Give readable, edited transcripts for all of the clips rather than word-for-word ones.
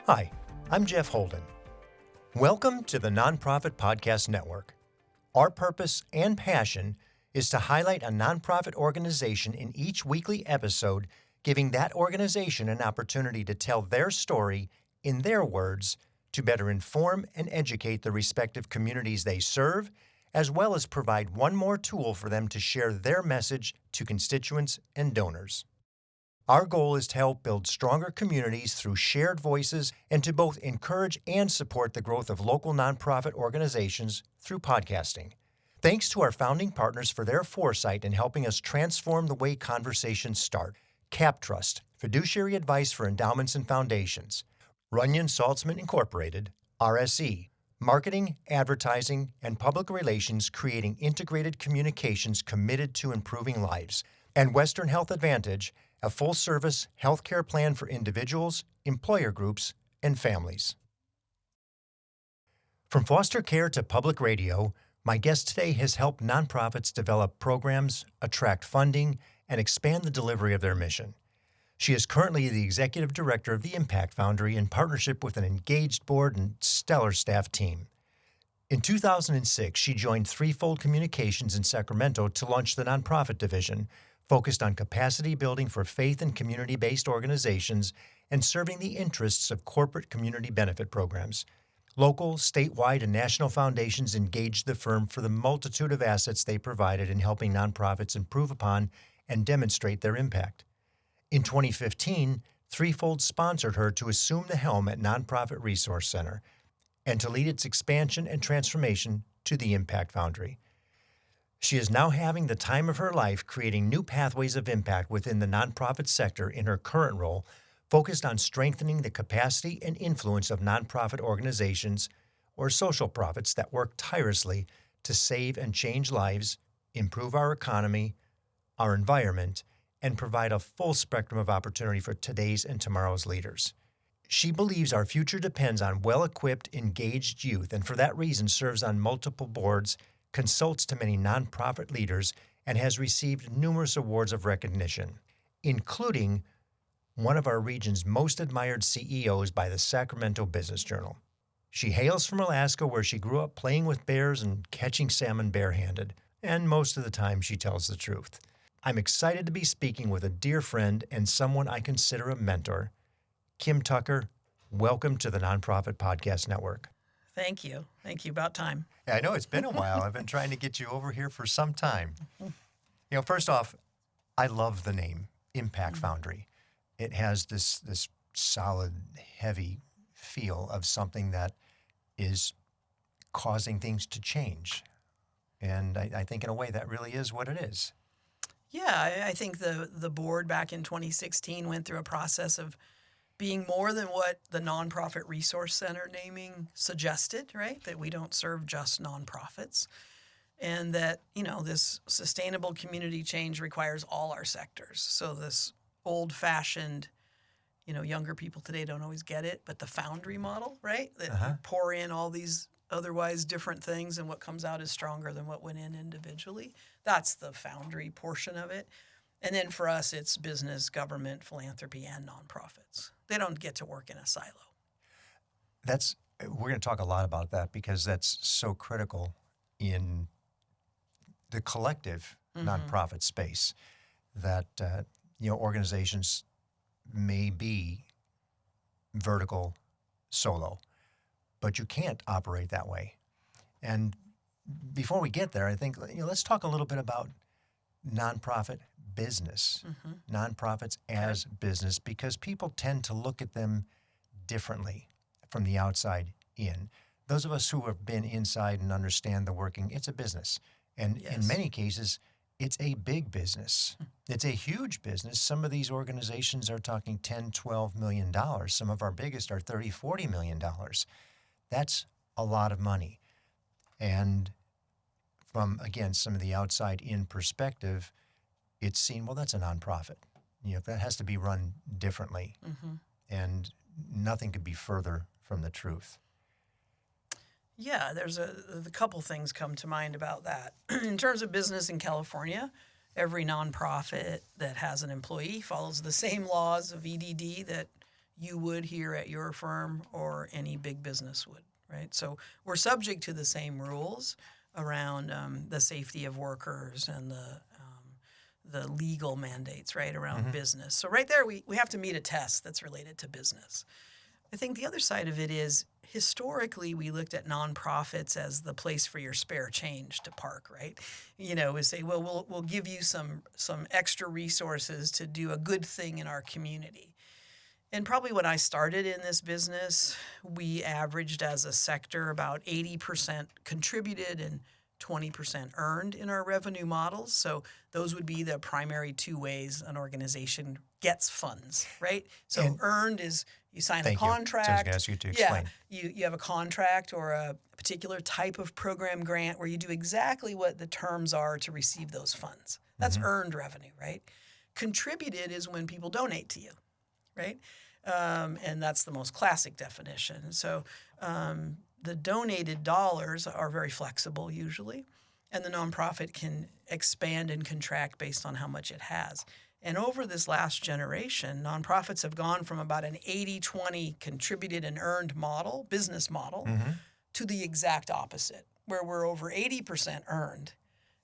Hi, I'm Jeff Holden. Welcome to the Nonprofit Podcast Network. Our purpose and passion is to highlight a nonprofit organization in each weekly episode, giving that organization an opportunity to tell their story in their words to better inform and educate the respective communities they serve, as well as provide one more tool for them to share their message to constituents and donors. Our goal is to help build stronger communities through shared voices and to both encourage and support the growth of local nonprofit organizations through podcasting. Thanks to our founding partners for their foresight in helping us transform the way conversations start. CapTrust, fiduciary advice for endowments and foundations. Runyon Saltzman Incorporated, RSE, marketing, advertising, and public relations creating integrated communications committed to improving lives. And Western Health Advantage, a full-service healthcare plan for individuals, employer groups, and families. From foster care to public radio, my guest today has helped nonprofits develop programs, attract funding, and expand the delivery of their mission. She is currently the executive director of the Impact Foundry in partnership with an engaged board and stellar staff team. In 2006, she joined Threefold Communications in Sacramento to launch the nonprofit division, focused on capacity building for faith and community-based organizations and serving the interests of corporate community benefit programs. Local, statewide, and national foundations engaged the firm for the multitude of assets they provided in helping nonprofits improve upon and demonstrate their impact. In 2015, Threefold sponsored her to assume the helm at Nonprofit Resource Center and to lead its expansion and transformation to the Impact Foundry. She is now having the time of her life creating new pathways of impact within the nonprofit sector in her current role, focused on strengthening the capacity and influence of nonprofit organizations or social profits that work tirelessly to save and change lives, improve our economy, our environment, and provide a full spectrum of opportunity for today's and tomorrow's leaders. She believes our future depends on well-equipped, engaged youth, and for that reason serves on multiple boards, consults to many nonprofit leaders, and has received numerous awards of recognition, including one of our region's most admired CEOs by the Sacramento Business Journal. She hails from Alaska, where she grew up playing with bears and catching salmon barehanded, and most of the time she tells the truth. I'm excited to be speaking with a dear friend and someone I consider a mentor. Kim Tucker, welcome to the Nonprofit Podcast Network. Thank you. Thank you. About time. Yeah, I know it's been a while. I've been trying to get you over here for some time. First off, I love the name Impact Foundry. It has this solid, heavy feel of something that is causing things to change. And I think in a way that really is what it is. Yeah, I think the board back in 2016 went through a process of being more than what the Nonprofit Resource Center naming suggested, right? That we don't serve just nonprofits. And that, this sustainable community change requires all our sectors. So this old-fashioned, younger people today don't always get it, but the Foundry model, right? That you pour in all these otherwise different things and what comes out is stronger than what went in individually. That's the Foundry portion of it. And then for us, it's business, government, philanthropy, and nonprofits. They don't get to work in a silo. We're going to talk a lot about that because that's so critical in the collective nonprofit space that, organizations may be vertical solo, but you can't operate that way. And before we get there, I think, let's talk a little bit about nonprofit business, nonprofits as business, because people tend to look at them differently from the outside in. Those of us who have been inside and understand the working, it's a business. And in many cases, it's a big business. It's a huge business. Some of these organizations are talking $10, $12 million. Some of our biggest are $30, $40 million. That's a lot of money. And from, again, some of the outside in perspective, it's seen, well, that's a nonprofit. That has to be run differently. And nothing could be further from the truth. Yeah, there's a couple things come to mind about that. In terms of business in California, every nonprofit that has an employee follows the same laws of EDD that you would here at your firm or any big business would, right? So we're subject to the same rules around the safety of workers and the legal mandates, right, around business. So right there, we have to meet a test that's related to business. I think the other side of it is historically we looked at nonprofits as the place for your spare change to park, right? We say, well, we'll give you some extra resources to do a good thing in our community. And probably when I started in this business, we averaged as a sector about 80% contributed and 20% earned in our revenue models. So those would be the primary two ways an organization gets funds, right? So And earned is you sign a thank you. So I was contract. going to ask you to explain. Yeah, you have a contract or a particular type of program grant where you do exactly what the terms are to receive those funds. That's earned revenue, right? Contributed is when people donate to you, right? And that's the most classic definition. So the donated dollars are very flexible usually, and the nonprofit can expand and contract based on how much it has. And over this last generation, nonprofits have gone from about an 80-20 contributed and earned model, business model, to the exact opposite, where we're over 80% earned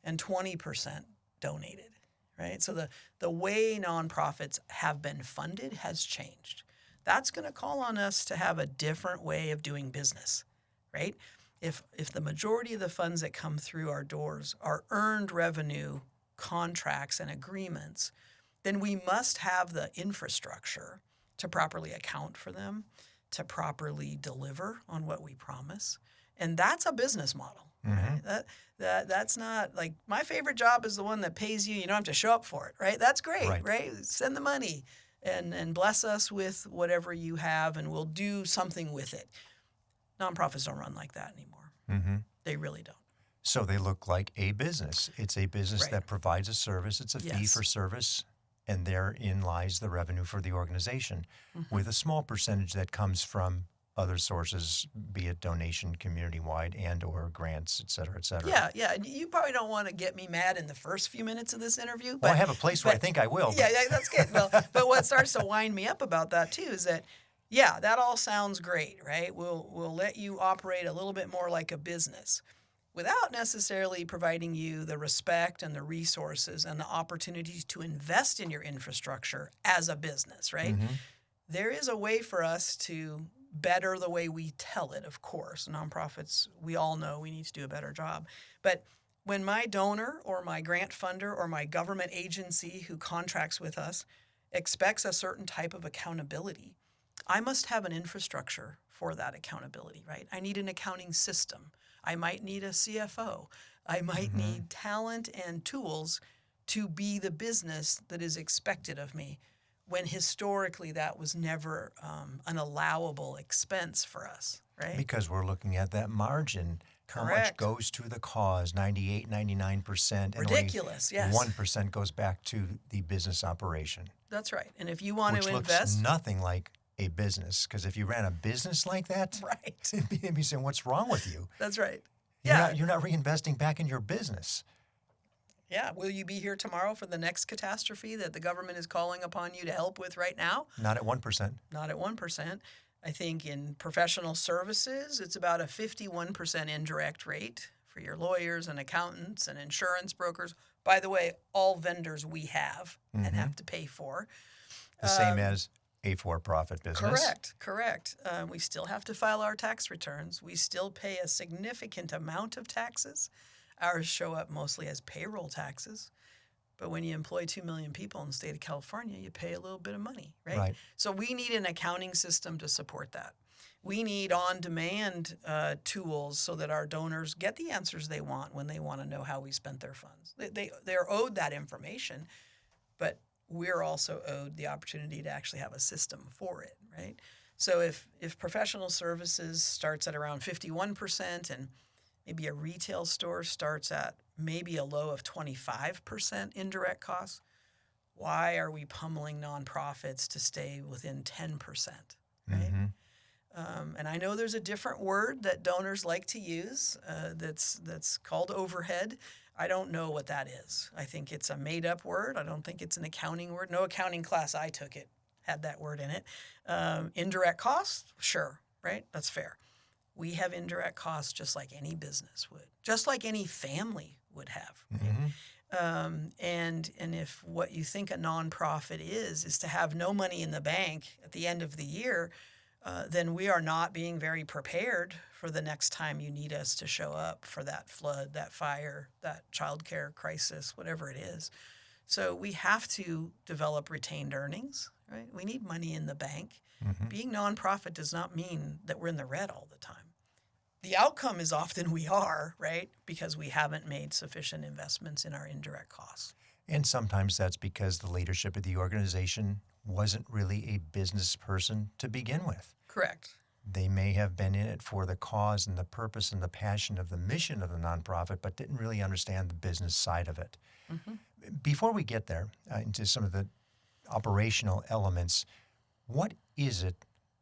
and 20% donated, right? So the way nonprofits have been funded has changed. That's going to call on us to have a different way of doing business, right? If the majority of the funds that come through our doors are earned revenue contracts and agreements, then we must have the infrastructure to properly account for them, to properly deliver on what we promise. And that's a business model, right? That's not like my favorite job is the one that pays you. You don't have to show up for it, right? That's great, right? Send the money and bless us with whatever you have and we'll do something with it. Nonprofits don't run like that anymore. They really don't. So they look like a business. It's a business that provides a service. It's a fee for service. And therein lies the revenue for the organization, with a small percentage that comes from other sources, be it donation, community-wide, and or grants, et cetera, et cetera. Yeah. You probably don't want to get me mad in the first few minutes of this interview. Well, I have a place where I think I will. Yeah, that's good. Well, but what starts to wind me up about that, too, is that, that all sounds great, right? We'll let you operate a little bit more like a business without necessarily providing you the respect and the resources and the opportunities to invest in your infrastructure as a business, right? There is a way for us to better the way we tell it, of course. Nonprofits, we all know we need to do a better job. But when my donor or my grant funder or my government agency who contracts with us expects a certain type of accountability, I must have an infrastructure for that accountability, right? I need an accounting system. I might need a CFO. I might need talent and tools to be the business that is expected of me, when historically that was never an allowable expense for us, right? Because we're looking at that margin. How much goes to the cause? 98, 99%. Ridiculous, and only 1% goes back to the business operation. That's right. And if you want to invest... Which looks nothing like a business, because if you ran a business like that, they'd be saying, what's wrong with you? That's right. You're not reinvesting back in your business. Yeah. Will you be here tomorrow for the next catastrophe that the government is calling upon you to help with right now? Not at 1%. Not at 1%. I think in professional services, it's about a 51% indirect rate for your lawyers and accountants and insurance brokers. By the way, all vendors we have and have to pay for. The same as a for-profit business. Correct. We still have to file our tax returns. We still pay a significant amount of taxes. Ours show up mostly as payroll taxes. But when you employ 2 million people in the state of California, you pay a little bit of money, right? So we need an accounting system to support that. We need on-demand tools so that our donors get the answers they want when they want to know how we spent their funds. They're owed that information, but we're also owed the opportunity to actually have a system for it, right? So if professional services starts at around 51% and maybe a retail store starts at maybe a low of 25% indirect costs, why are we pummeling nonprofits to stay within 10%, right? And I know there's a different word that donors like to use that's called overhead. I don't know what that is. I think it's a made-up word. I don't think it's an accounting word. No accounting class I took it had that word in it. Indirect costs, sure, right? That's fair. We have indirect costs just like any business would, just like any family would have. And if what you think a nonprofit is to have no money in the bank at the end of the year, then we are not being very prepared for the next time you need us to show up for that flood, that fire, that childcare crisis, whatever it is. So we have to develop retained earnings, right? We need money in the bank. Being nonprofit does not mean that we're in the red all the time. The outcome is often we are, right? Because we haven't made sufficient investments in our indirect costs. And sometimes that's because the leadership of the organization wasn't really a business person to begin with. Correct. They may have been in it for the cause and the purpose and the passion of the mission of the nonprofit, but didn't really understand the business side of it. Before we get there into some of the operational elements, what is it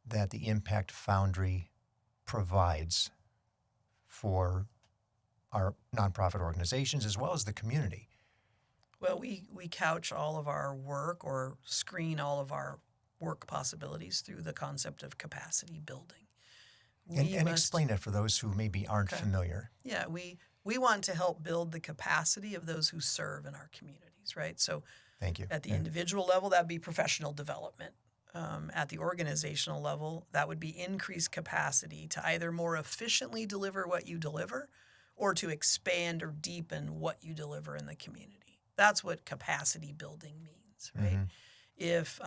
that the Impact Foundry provides for our nonprofit organizations as well as the community? Well, we couch all of our work or screen all of our work possibilities through the concept of capacity building. And explain it for those who maybe aren't familiar. Yeah, we want to help build the capacity of those who serve in our communities, right? So Thank you. at the individual level, that would be professional development. At the organizational level, that would be increased capacity to either more efficiently deliver what you deliver or to expand or deepen what you deliver in the community. That's what capacity building means, right? If,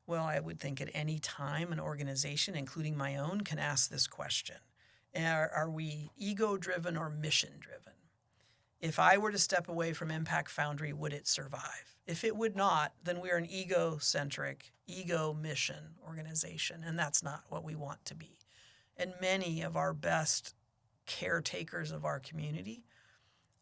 I would think at any time an organization, including my own, can ask this question. Are we ego-driven or mission-driven? If I were to step away from Impact Foundry, would it survive? If it would not, then we're an ego-centric, ego-mission organization, and that's not what we want to be. And many of our best caretakers of our community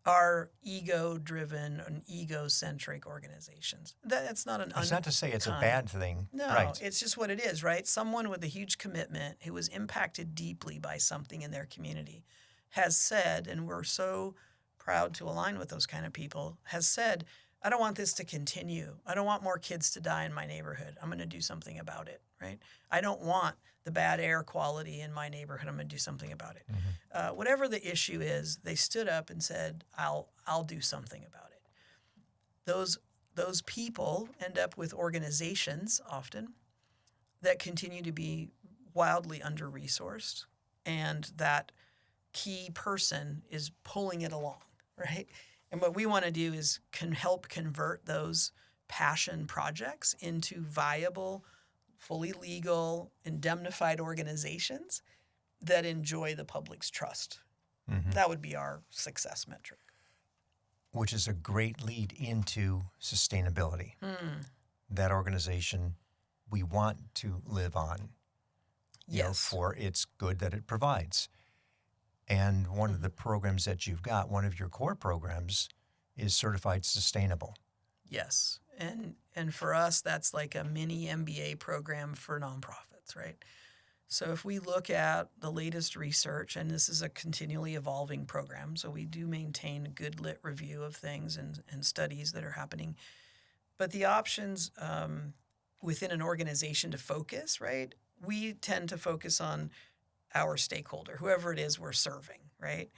are ego-driven and ego-centric organizations. That's not It's not to say it's a bad thing. No, right. It's just what it is, right? Someone with a huge commitment who was impacted deeply by something in their community has said, and we're so proud to align with those kind of people, has said, I don't want this to continue. I don't want more kids to die in my neighborhood. I'm going to do something about it, right? I don't want the bad air quality in my neighborhood. I'm going to do something about it. Whatever the issue is, they stood up and said, I'll do something about it. Those people end up with organizations often that continue to be wildly under-resourced, and that key person is pulling it along, right? And what we want to do is help convert those passion projects into viable, fully legal, indemnified organizations that enjoy the public's trust. That would be our success metric. Which is a great lead into sustainability. That organization we want to live on, for its good that it provides. And one of the programs that you've got, one of your core programs, is Certified Sustainable. Yes. And for us, that's like a mini MBA program for nonprofits, right? So if we look at the latest research, and this is a continually evolving program, so we do maintain a good lit review of things and studies that are happening. But the options within an organization to focus, right? We tend to focus on our stakeholder, whoever it is we're serving, right?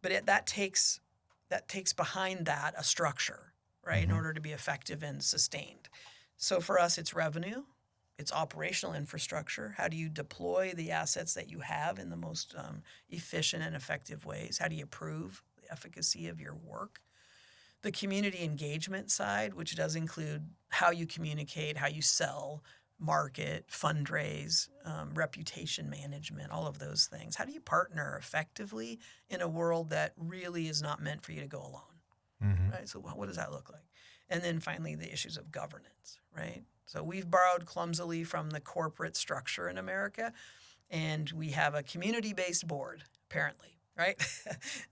But that takes behind that a structure, right, in order to be effective and sustained. So for us, it's revenue, it's operational infrastructure. How do you deploy the assets that you have in the most efficient and effective ways? How do you prove the efficacy of your work? The community engagement side, which does include how you communicate, how you sell, market, fundraise, reputation management, all of those things. How do you partner effectively in a world that really is not meant for you to go alone? Right? So what does that look like? And then finally, the issues of governance, right? So we've borrowed clumsily from the corporate structure in America, and we have a community-based board, apparently, right?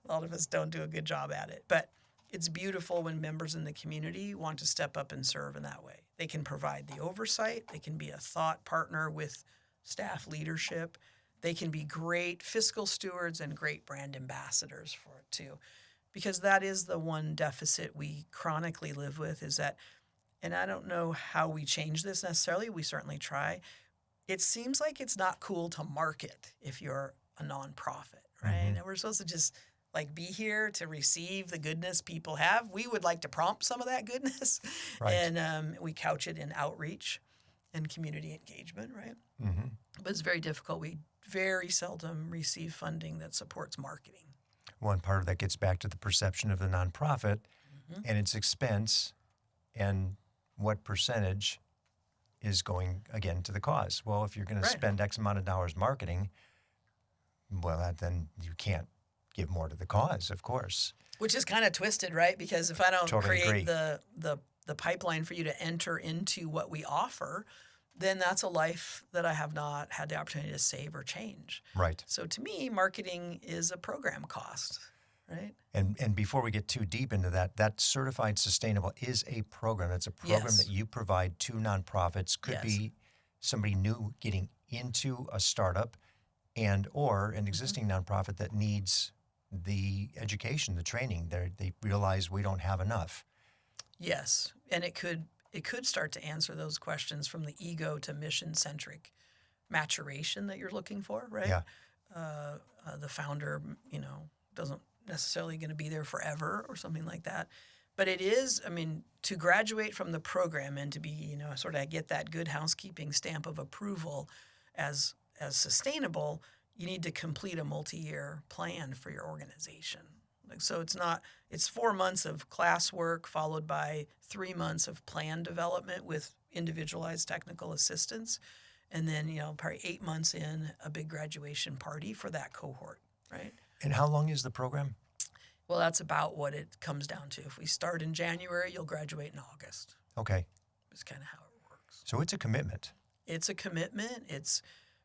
A lot of us don't do a good job at it, but it's beautiful when members in the community want to step up and serve in that way. They can provide the oversight. They can be a thought partner with staff leadership. They can be great fiscal stewards and great brand ambassadors for it too. Because that is the one deficit we chronically live with, is that and I don't know how we change this necessarily. We certainly try. It seems like it's not cool to market if you're a nonprofit, right? And we're supposed to just like be here to receive the goodness people have. We would like to prompt some of that goodness, Right. and we couch it in outreach and community engagement, right? But it's very difficult. We very seldom receive funding that supports marketing. One part of that gets back to the perception of the nonprofit and its expense and what percentage is going, again, to the cause. Well, if you're going to spend X amount of dollars marketing, well, then you can't give more to the cause, of course. Which is kind of twisted, right? Because if I don't Totally agree. create the pipeline for you to enter into what we offer, then that's a life that I have not had the opportunity to save or change. Right. So to me, marketing is a program cost, right? And before we get too deep into that, that Certified Sustainable is a program. It's a program that you provide to nonprofits. Could be somebody new getting into a startup and or an existing nonprofit that needs the education, the training. They realize we don't have enough. Yes, and it could start to answer those questions from the ego to mission-centric maturation that you're looking for, right? Yeah. The founder, doesn't necessarily going to be there forever or something like that. But it is, to graduate from the program and to be, sort of get that good housekeeping stamp of approval as sustainable, you need to complete a multi-year plan for your organization. So it's 4 months of classwork followed by 3 months of plan development with individualized technical assistance. And then, probably 8 months in, a big graduation party for that cohort, right? And how long is the program? Well, that's about what it comes down to. If we start in January, you'll graduate in August. Okay. That's kind of how it works. So it's a commitment. It's a commitment. It's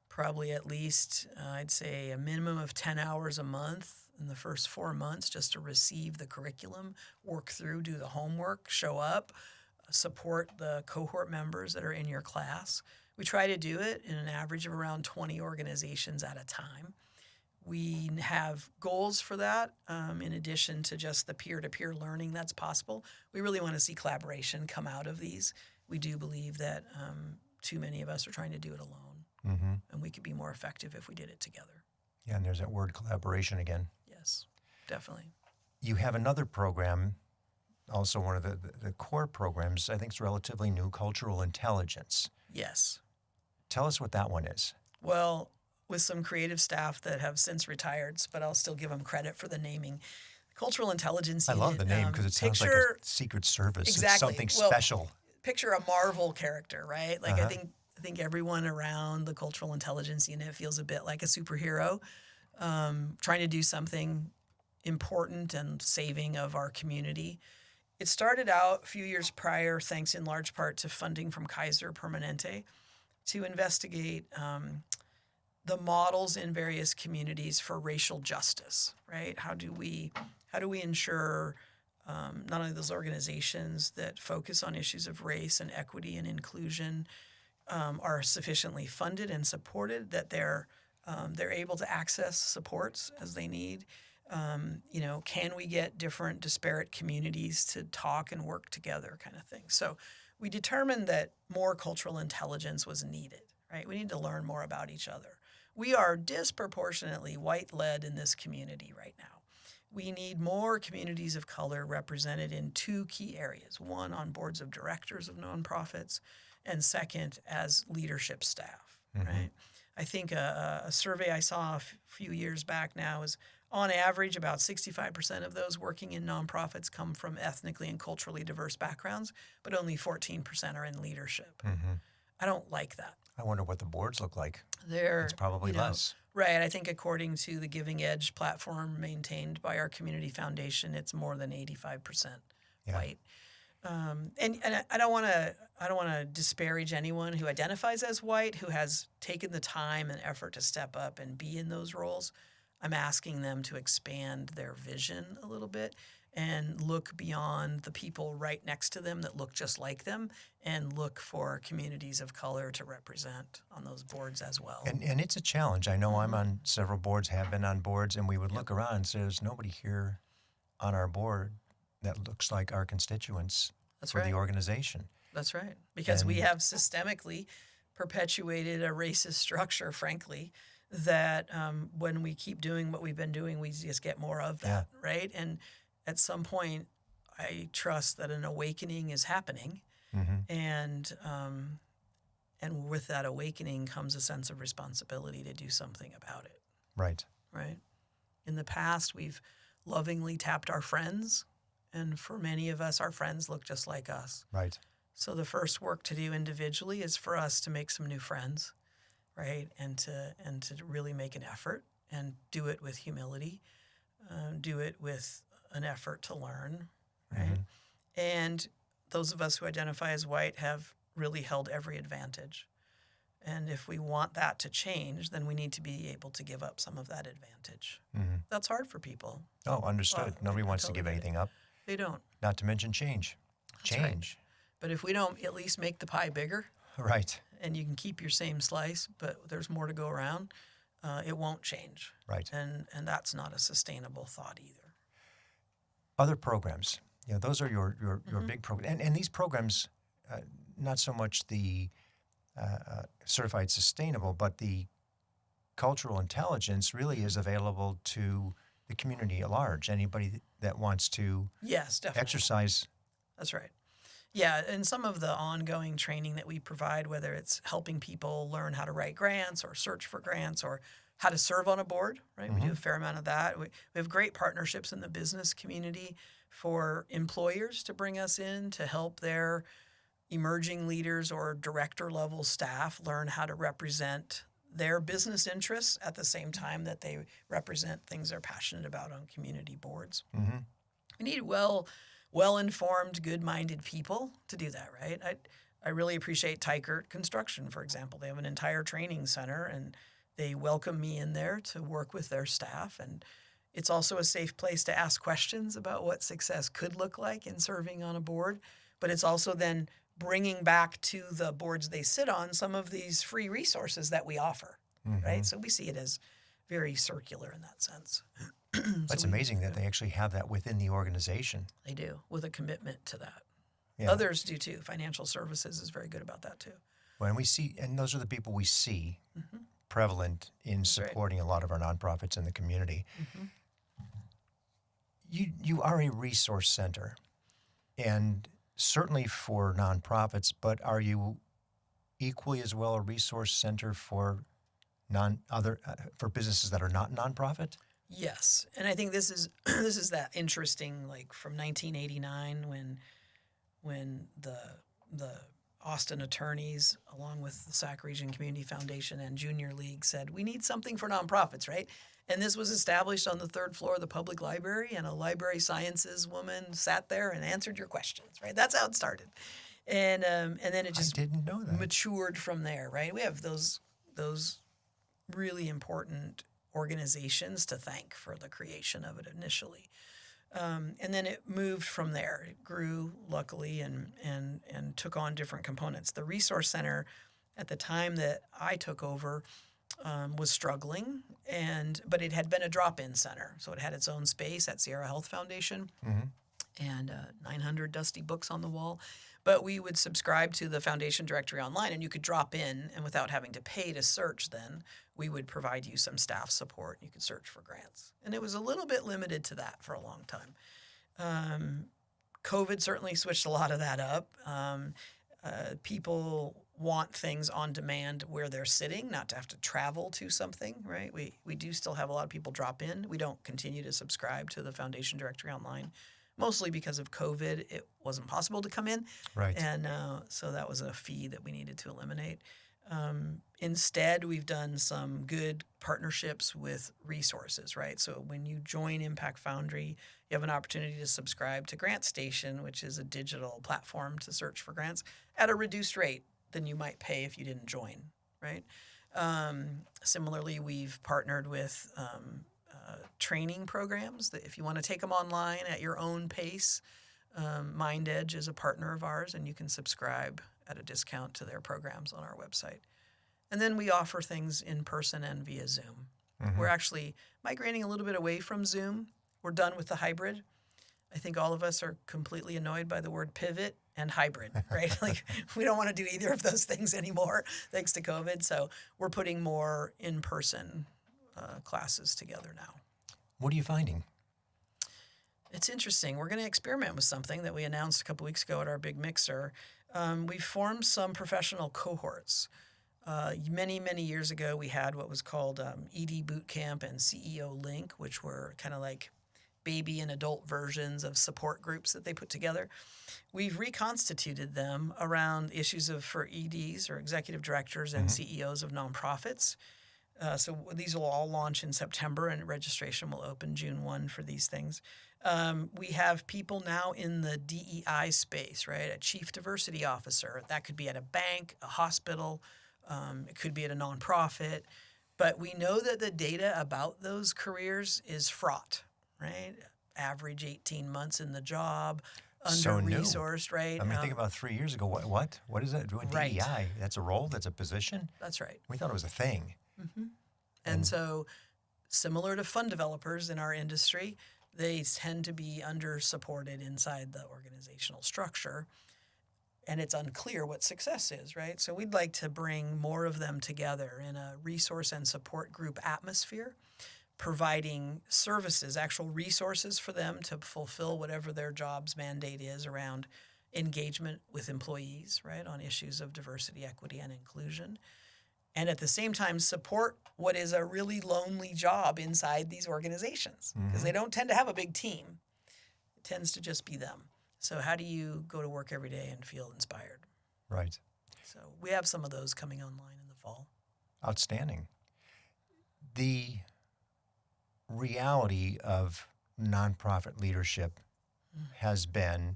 probably at least, I'd say, a minimum of 10 hours a month in the first 4 months just to receive the curriculum, work through, do the homework, show up, support the cohort members that are in your class. We try to do it in an average of around 20 organizations at a time. We have goals for that in addition to just the peer-to-peer learning that's possible. We really want to see collaboration come out of these. We do believe that too many of us are trying to do it alone, and we could be more effective if we did it together. Yeah, and there's that word collaboration again. Yes, definitely. You have another program, also one of the core programs, I think it's relatively new, cultural intelligence. Yes. Tell us what that one is. Well, with some creative staff that have since retired, but I'll still give them credit for the naming. Cultural Intelligence Unit. I love the name because it sounds like a Secret Service. Exactly. It's something special. Picture a Marvel character, right? Like I think everyone around the Cultural Intelligence Unit feels a bit like a superhero, trying to do something important and saving of our community. It started out a few years prior, thanks in large part to funding from Kaiser Permanente, to investigate the models in various communities for racial justice, right? How do we ensure not only those organizations that focus on issues of race and equity and inclusion are sufficiently funded and supported, that they're able to access supports as they need? Can we get different disparate communities to talk and work together, kind of thing? So we determined that more cultural intelligence was needed, right? We need to learn more about each other. We are disproportionately white-led in this community right now. We need more communities of color represented in two key areas. One, on boards of directors of nonprofits, and second, as leadership staff, right? I think a survey I saw a few years back now is, on average, about 65% of those working in nonprofits come from ethnically and culturally diverse backgrounds, but only 14% are in leadership. I don't like that. I wonder what the boards look like. It's probably less. Right. I think according to the Giving Edge platform maintained by our community foundation, it's more than 85% white. And I don't want to disparage anyone who identifies as white, who has taken the time and effort to step up and be in those roles. I'm asking them to expand their vision a little bit and look beyond the people right next to them that look just like them, and look for communities of color to represent on those boards as well. And it's a challenge. I know I'm on several boards, have been on boards, and we would look around and say, there's nobody here on our board that looks like our constituents for the organization. That's right. Because we And have systemically perpetuated a racist structure, frankly, that when we keep doing what we've been doing, we just get more of that, right? And at some point, I trust that an awakening is happening, and with that awakening comes a sense of responsibility to do something about it. right. Right. In the past, we've lovingly tapped our friends, and for many of us, our friends look just like us. Right. So the first work to do individually is for us to make some new friends, right, and to really make an effort and do it with humility, do it with an effort to learn, right. And those of us who identify as white have really held every advantage. And if we want that to change, then we need to be able to give up some of that advantage. That's hard for people. Oh, understood. Nobody wants to totally give get it. anything up. They don't. Not to mention change. That's right. Change. But if we don't at least make the pie bigger, Right. and you can keep your same slice, but there's more to go around, it won't change. Right. And that's not a sustainable thought either. Other programs, those are your big programs. And these programs, not so much the certified sustainable, but the cultural intelligence really is available to the community at large. Anybody that wants to Yes, definitely. exercise. That's right. Yeah, and some of the ongoing training that we provide, whether it's helping people learn how to write grants or search for grants or how to serve on a board, right? We do a fair amount of that. We have great partnerships in the business community for employers to bring us in to help their emerging leaders or director level staff learn how to represent their business interests at the same time that they represent things they're passionate about on community boards. We need well-informed, good-minded people to do that, right? I really appreciate Tykert Construction, for example. They have an entire training center, and they welcome me in there to work with their staff. And it's also a safe place to ask questions about what success could look like in serving on a board. But it's also then bringing back to the boards they sit on some of these free resources that we offer, right? So we see it as very circular in that sense. That's amazing that they actually have that within the organization. They do, with a commitment to that. Yeah. Others do too. Financial services is very good about that too. When we see, and those are the people we see prevalent in supporting a lot of our nonprofits in the community. You are a resource center, and certainly for nonprofits, but are you equally as well a resource center for for businesses that are not nonprofit? Yes, and I think this is that interesting, like from 1989 when the Austin attorneys, along with the Sac Region Community Foundation and Junior League, said we need something for nonprofits, right? And this was established on the third floor of the public library, and a library sciences woman sat there and answered your questions, right? That's how it started, and then it just I didn't know that. matured from there, right? We have those really important organizations to thank for the creation of it initially. And then it moved from there. It grew, luckily, and took on different components. The Resource Center, at the time that I took over, was struggling, but it had been a drop-in center. So it had its own space at Sierra Health Foundation and 900 dusty books on the wall. But we would subscribe to the foundation directory online, and you could drop in, and without having to pay to search then, we would provide you some staff support. You could search for grants. And it was a little bit limited to that for a long time. COVID certainly switched a lot of that up. People want things on demand where they're sitting, not to have to travel to something, right? We do still have a lot of people drop in. We don't continue to subscribe to the foundation directory online, mostly because of COVID. It wasn't possible to come in. Right. And so that was a fee that we needed to eliminate. Instead, we've done some good partnerships with resources, right? So when you join Impact Foundry, you have an opportunity to subscribe to Grant Station, which is a digital platform to search for grants at a reduced rate than you might pay if you didn't join, right? Similarly, we've partnered with training programs that if you want to take them online at your own pace, MindEdge is a partner of ours, and you can subscribe at a discount to their programs on our website. And then we offer things in person and via Zoom. We're actually migrating a little bit away from Zoom. We're done with the hybrid. I think all of us are completely annoyed by the word pivot and hybrid, right? Like we don't want to do either of those things anymore thanks to COVID. So we're putting more in-person classes together now. What are you finding? It's interesting. We're going to experiment with something that we announced a couple weeks ago at our big mixer. We formed some professional cohorts. Many, many years ago, we had what was called ED Bootcamp and CEO Link, which were kind of like baby and adult versions of support groups that they put together. We've reconstituted them around issues for EDs or executive directors and CEOs of nonprofits. So these will all launch in September, and registration will open June 1 for these things. We have people now in the DEI space, right? A chief diversity officer. That could be at a bank, a hospital. It could be at a nonprofit. But we know that the data about those careers is fraught, right? Average 18 months in the job, under-resourced, right? I mean, think about 3 years ago. What is that? Right. DEI, that's a role? That's a position? That's right. We thought it was a thing. Mm-hmm. And so similar to fund developers in our industry, they tend to be under-supported inside the organizational structure. And it's unclear what success is, right? So we'd like to bring more of them together in a resource and support group atmosphere, providing services, actual resources for them to fulfill whatever their job's mandate is around engagement with employees, right, on issues of diversity, equity, and inclusion. And at the same time, support what is a really lonely job inside these organizations because they don't tend to have a big team. It tends to just be them. So how do you go to work every day and feel inspired? Right. So we have some of those coming online in the fall. Outstanding. The reality of nonprofit leadership has been,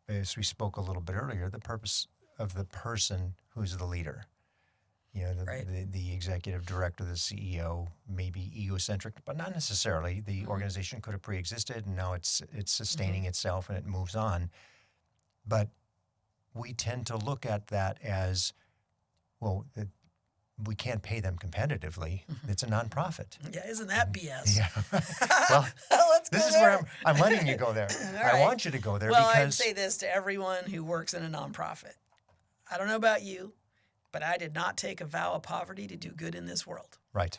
as we spoke a little bit earlier, the purpose of the person who's the leader. You know, the executive director, the CEO may be egocentric, but not necessarily. The organization could have pre-existed, and now it's sustaining itself and it moves on. But we tend to look at that as, well, we can't pay them competitively. It's a nonprofit. Yeah, isn't that BS? Yeah. Well, Let's this go is there. where I'm letting you go there. I want you to go there well, I'd because say this to everyone who works in a nonprofit. I don't know about you, but I did not take a vow of poverty to do good in this world. right.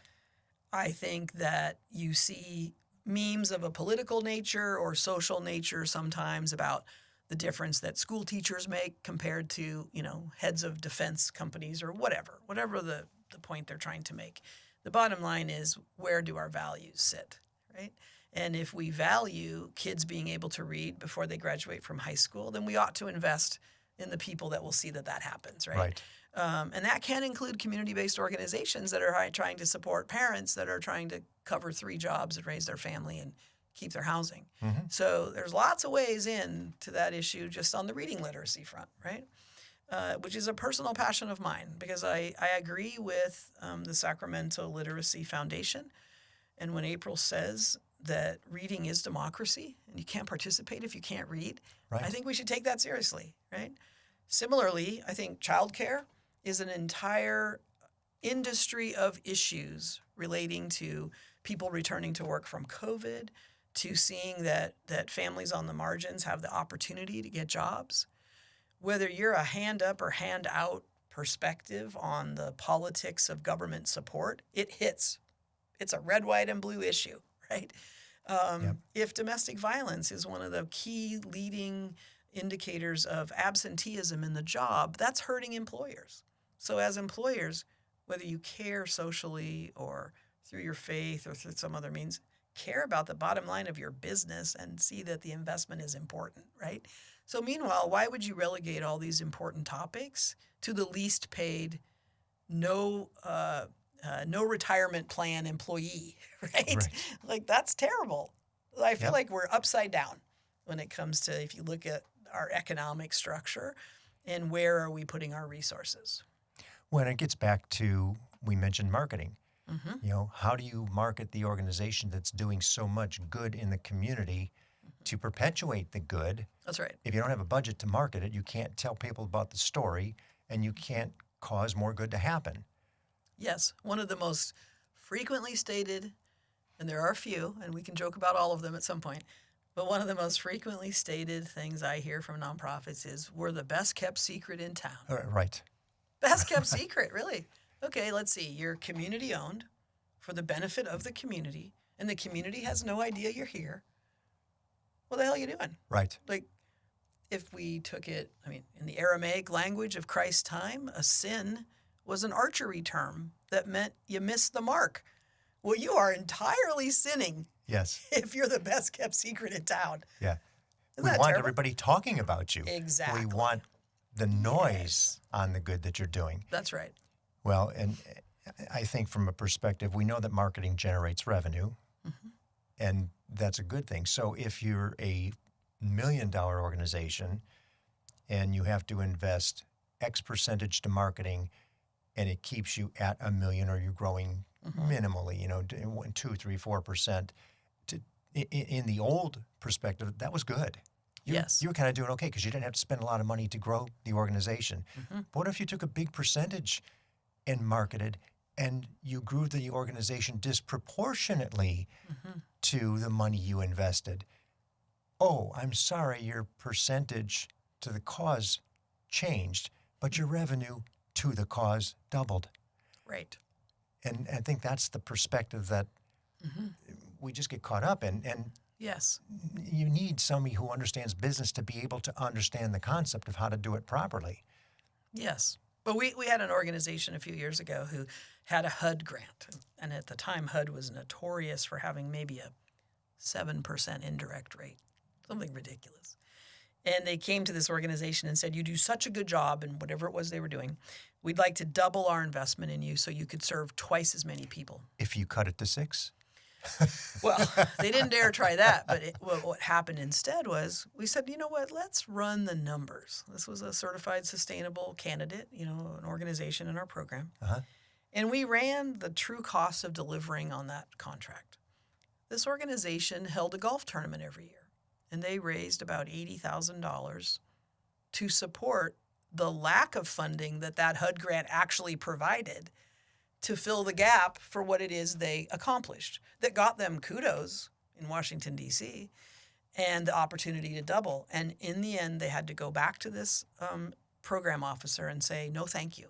I think that you see memes of a political nature or social nature sometimes about the difference that school teachers make compared to, you know, heads of defense companies or whatever the point they're trying to make. The bottom line is, where do our values sit, right? And if we value kids being able to read before they graduate from high school, then we ought to invest in the people that will see that happens, right? Right. And that can include community-based organizations that are trying to support parents that are trying to cover 3 jobs and raise their family and keep their housing. So there's lots of ways in to that issue just on the reading literacy front, right? Which is a personal passion of mine because I agree with the Sacramento Literacy Foundation. And when April says that reading is democracy and you can't participate if you can't read, Right. I think we should take that seriously, right? Similarly, I think childcare is an entire industry of issues relating to people returning to work from COVID, to seeing that families on the margins have the opportunity to get jobs. Whether you're a hand up or hand out perspective on the politics of government support, it hits. It's a red, white, and blue issue, right? If domestic violence is one of the key leading indicators of absenteeism in the job, that's hurting employers. So as employers, whether you care socially or through your faith or through some other means, care about the bottom line of your business and see that the investment is important, right? So meanwhile, why would you relegate all these important topics to the least paid, no retirement plan employee, right? Like, that's terrible. I feel like we're upside down when it comes to, if you look at our economic structure and where are we putting our resources. When it gets back to, we mentioned marketing. You know, how do you market the organization that's doing so much good in the community to perpetuate the good? That's right. If you don't have a budget to market it, you can't tell people about the story and you can't cause more good to happen. Yes. One of the most frequently stated, and there are a few, and we can joke about all of them at some point, But one of the most frequently stated things I hear from nonprofits is, we're the best kept secret in town. Right. Best kept secret, really. Okay, let's see. You're community owned for the benefit of the community, and the community has no idea you're here. What the hell are you doing? Right. Like, if we took it, I mean, in the Aramaic language of Christ's time, a sin was an archery term that meant you missed the mark. Well, you are entirely sinning Yes. if you're the best kept secret in town. Yeah. Isn't We that want terrible? everybody talking about you. Exactly. We want the noise on the good that you're doing. That's right. Well, and I think from a perspective, we know that marketing generates revenue, and that's a good thing. So if you're a $1 million organization and you have to invest X percentage to marketing, and it keeps you at $1 million, or you're growing minimally, 2, 3, 4%. In the old perspective, that was good. Yes. You were kind of doing okay because you didn't have to spend a lot of money to grow the organization. But what if you took a big percentage and marketed, and you grew the organization disproportionately to the money you invested? Oh, I'm sorry, your percentage to the cause changed, but your revenue to the cause doubled. Right. And I think that's the perspective that we just get caught up in. And Yes. you need somebody who understands business to be able to understand the concept of how to do it properly. Yes. But we had an organization a few years ago who had a HUD grant. And at the time, HUD was notorious for having maybe a 7% indirect rate, something ridiculous. And they came to this organization and said, you do such a good job in whatever it was they were doing. We'd like to double our investment in you so you could serve twice as many people. If you cut it to 6? Well, they didn't dare try that. But what happened instead was we said, you know what, let's run the numbers. This was a certified sustainable candidate, an organization in our program. And we ran the true cost of delivering on that contract. This organization held a golf tournament every year, and they raised about $80,000 to support the lack of funding that HUD grant actually provided to fill the gap for what it is they accomplished that got them kudos in Washington, D.C., and the opportunity to double. And in the end, they had to go back to this program officer and say, no, thank you.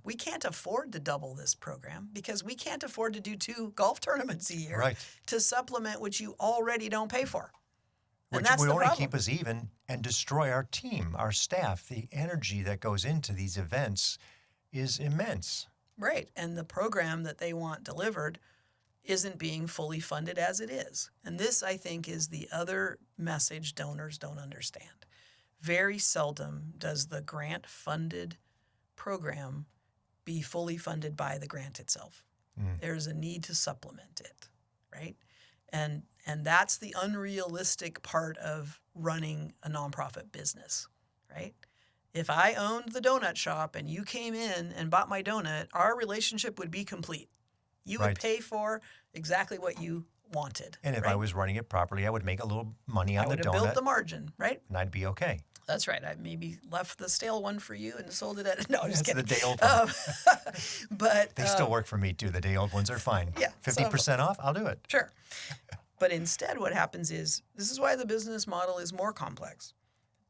We can't afford to double this program because we can't afford to do 2 golf tournaments a year to supplement what you already don't pay for. And Which that's would the only problem. keep us even and destroy our team, our staff. The energy that goes into these events is immense. Right. And the program that they want delivered isn't being fully funded as it is. And this, I think, is the other message donors don't understand. Very seldom does the grant-funded program be fully funded by the grant itself. There's a need to supplement it, right? And that's the unrealistic part of running a nonprofit business, right? If I owned the donut shop and you came in and bought my donut, our relationship would be complete. You would pay for exactly what you wanted. And if I was running it properly, I would make a little money on the donut. I would have built the margin, right? And I'd be okay. That's right. I maybe left the stale one for you and sold it at... No, I'm just kidding. The day-old one. But they still work for me, too. The day-old ones are fine. Yeah. 50% off, I'll do it. Sure. But instead what happens is, this is why the business model is more complex.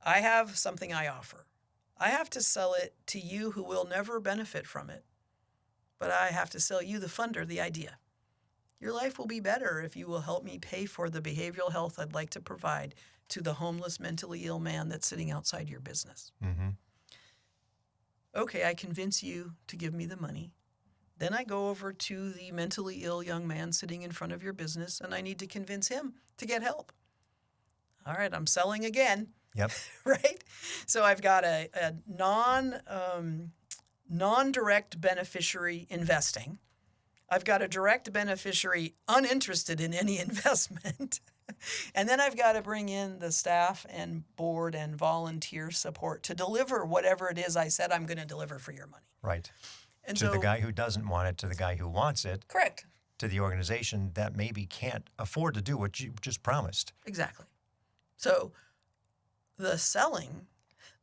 I have something I offer. I have to sell it to you who will never benefit from it. But I have to sell you, the funder, the idea. Your life will be better if you will help me pay for the behavioral health I'd like to provide to the homeless, mentally ill man that's sitting outside your business. Okay, I convince you to give me the money. Then I go over to the mentally ill young man sitting in front of your business, and I need to convince him to get help. All right, I'm selling again. Yep. Right? So I've got a non-direct beneficiary investing. I've got a direct beneficiary uninterested in any investment. And then I've got to bring in the staff and board and volunteer support to deliver whatever it is I said I'm going to deliver for your money. Right. And to the guy who doesn't want it, to the guy who wants it. Correct. To the organization that maybe can't afford to do what you just promised. Exactly. So the selling,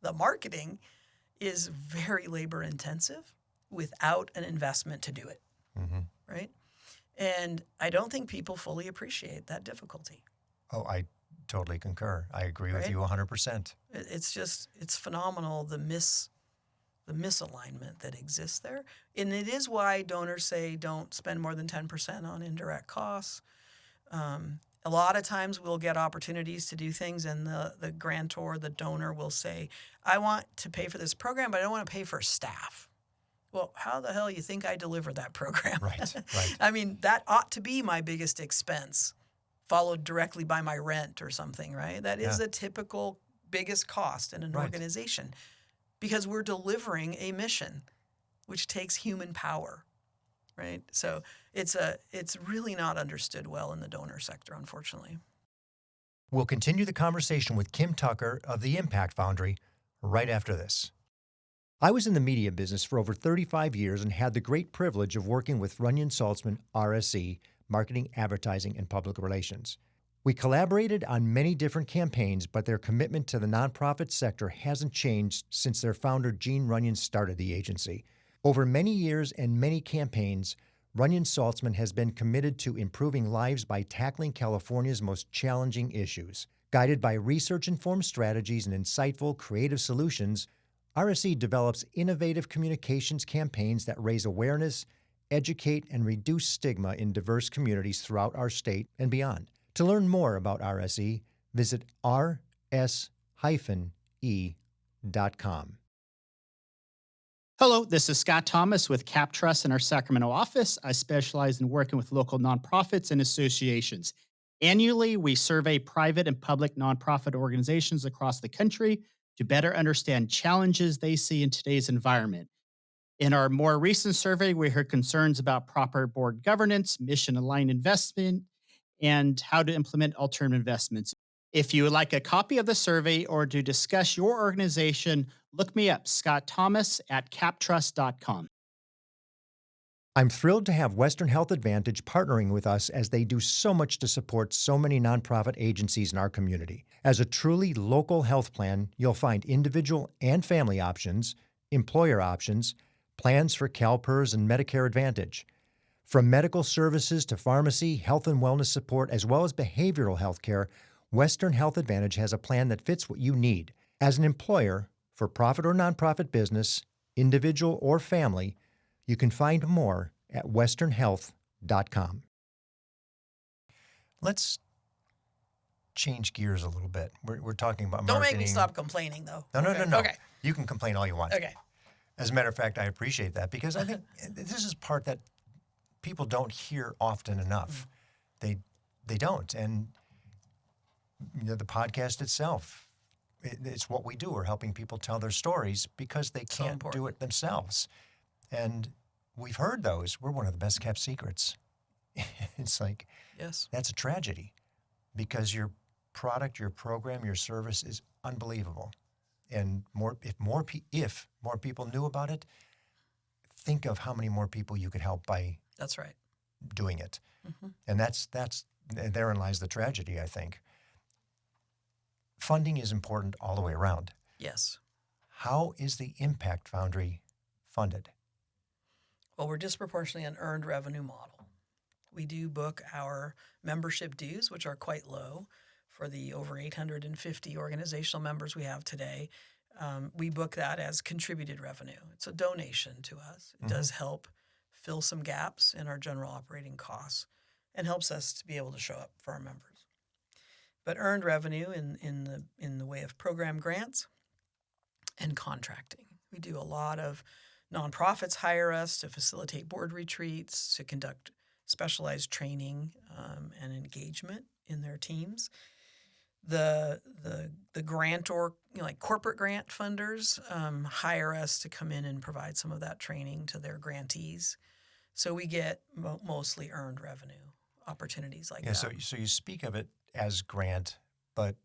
the marketing is very labor intensive without an investment to do it, right? And I don't think people fully appreciate that difficulty. Oh, I totally concur. I agree with right? you 100%. It's phenomenal the misalignment that exists there. And it is why donors say don't spend more than 10% on indirect costs. A lot of times we'll get opportunities to do things, and the grantor, the donor, will say, I want to pay for this program, but I don't want to pay for staff. Well, how the hell you think I deliver that program? Right, right. I mean, that ought to be my biggest expense, followed directly by my rent or something, right? That is Yeah. a typical biggest cost in an Right. organization because we're delivering a mission, which takes human power, right? So it's really not understood well in the donor sector, unfortunately. We'll continue the conversation with Kim Tucker of the Impact Foundry right after this. I was in the media business for over 35 years and had the great privilege of working with Runyon Saltzman, RSE, Marketing, Advertising, and Public Relations. We collaborated on many different campaigns, but their commitment to the nonprofit sector hasn't changed since their founder, Gene Runyon, started the agency. Over many years and many campaigns, Runyon Saltzman has been committed to improving lives by tackling California's most challenging issues. Guided by research-informed strategies and insightful, creative solutions, RSE develops innovative communications campaigns that raise awareness, educate, and reduce stigma in diverse communities throughout our state and beyond. To learn more about RSE, visit rs-e.com. Hello, this is Scott Thomas with Cap Trust in our Sacramento office. I specialize in working with local nonprofits and associations. Annually, we survey private and public nonprofit organizations across the country to better understand challenges they see in today's environment. In our more recent survey, we heard concerns about proper board governance, mission-aligned investment, and how to implement alternative investments. If you would like a copy of the survey or to discuss your organization, look me up, Scott Thomas at captrust.com. I'm thrilled to have Western Health Advantage partnering with us as they do so much to support so many nonprofit agencies in our community. As a truly local health plan, you'll find individual and family options, employer options, plans for CalPERS and Medicare Advantage. From medical services to pharmacy, health and wellness support, as well as behavioral health care, Western Health Advantage has a plan that fits what you need. As an employer, for profit or nonprofit business, individual or family, you can find more at westernhealth.com. Let's change gears a little bit. We're talking about Don't marketing. make me stop complaining, though. No. Okay. You can complain all you want. Okay. As a matter of fact, I appreciate that because I think this is part that people don't hear often enough. They don't. And the podcast itself, it's what we do. We're helping people tell their stories because they can't do it themselves. And we've heard those. We're one of the best kept secrets. It's like, yes, that's a tragedy because your product, your program, your service is unbelievable. And if more people knew about it, think of how many more people you could help by that's right. doing it. Mm-hmm. And therein lies the tragedy, I think. Funding is important all the way around. Yes. How is the Impact Foundry funded? Well, we're disproportionately an earned revenue model. We do book our membership dues, which are quite low for the over 850 organizational members we have today. We book that as contributed revenue. It's a donation to us. It does help fill some gaps in our general operating costs and helps us to be able to show up for our members. But earned revenue in the way of program grants and contracting. We do a lot of nonprofits hire us to facilitate board retreats, to conduct specialized training and engagement in their teams. The grantor, like corporate grant funders, hire us to come in and provide some of that training to their grantees. So we get mostly earned revenue opportunities like that. So you speak of it as grant, but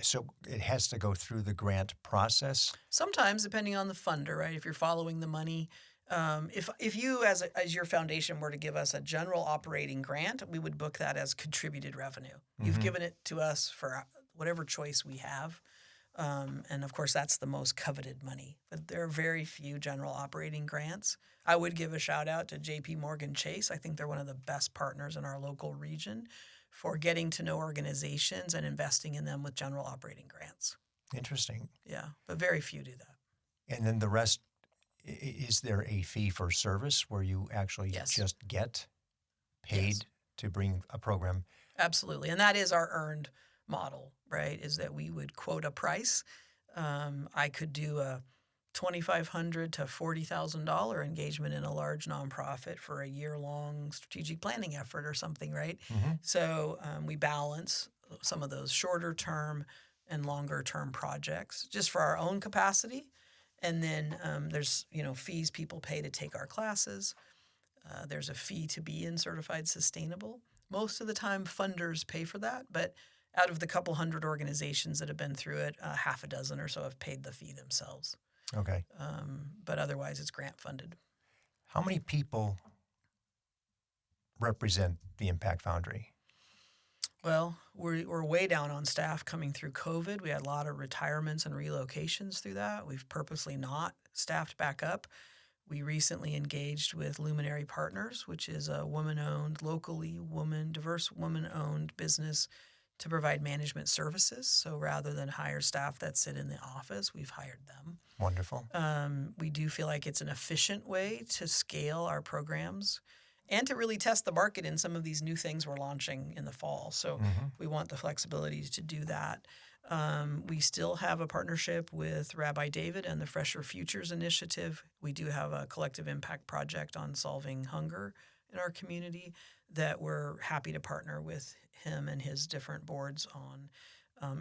so it has to go through the grant process? Sometimes, depending on the funder, right? If you're following the money, if you as your foundation were to give us a general operating grant, we would book that as contributed revenue. You've given it to us for whatever choice we have. And of course, that's the most coveted money. But there are very few general operating grants. I would give a shout out to JP Morgan Chase. I think they're one of the best partners in our local region for getting to know organizations and investing in them with general operating grants. Interesting. Yeah, but very few do that. And then the rest, is there a fee for service where you actually Yes. just get paid Yes. to bring a program? Absolutely. And that is our earned model, right? Is that we would quote a price. I could do a $2,500 to $40,000 engagement in a large nonprofit for a year-long strategic planning effort or something, right? Mm-hmm. So we balance some of those shorter-term and longer-term projects just for our own capacity. And then there's fees people pay to take our classes. There's a fee to be in Certified Sustainable. Most of the time, funders pay for that, but out of the couple hundred organizations that have been through it, half a dozen or so have paid the fee themselves. Okay. But otherwise, it's grant funded. How many people represent the Impact Foundry? Well, we're way down on staff coming through COVID. We had a lot of retirements and relocations through that. We've purposely not staffed back up. We recently engaged with Luminary Partners, which is a woman-owned, diverse woman-owned business to provide management services. So rather than hire staff that sit in the office, we've hired them. Wonderful. We do feel like it's an efficient way to scale our programs and to really test the market in some of these new things we're launching in the fall. So we want the flexibility to do that. We still have a partnership with Rabbi David and the Fresher Futures Initiative. We do have a collective impact project on solving hunger in our community that we're happy to partner with him and his different boards on,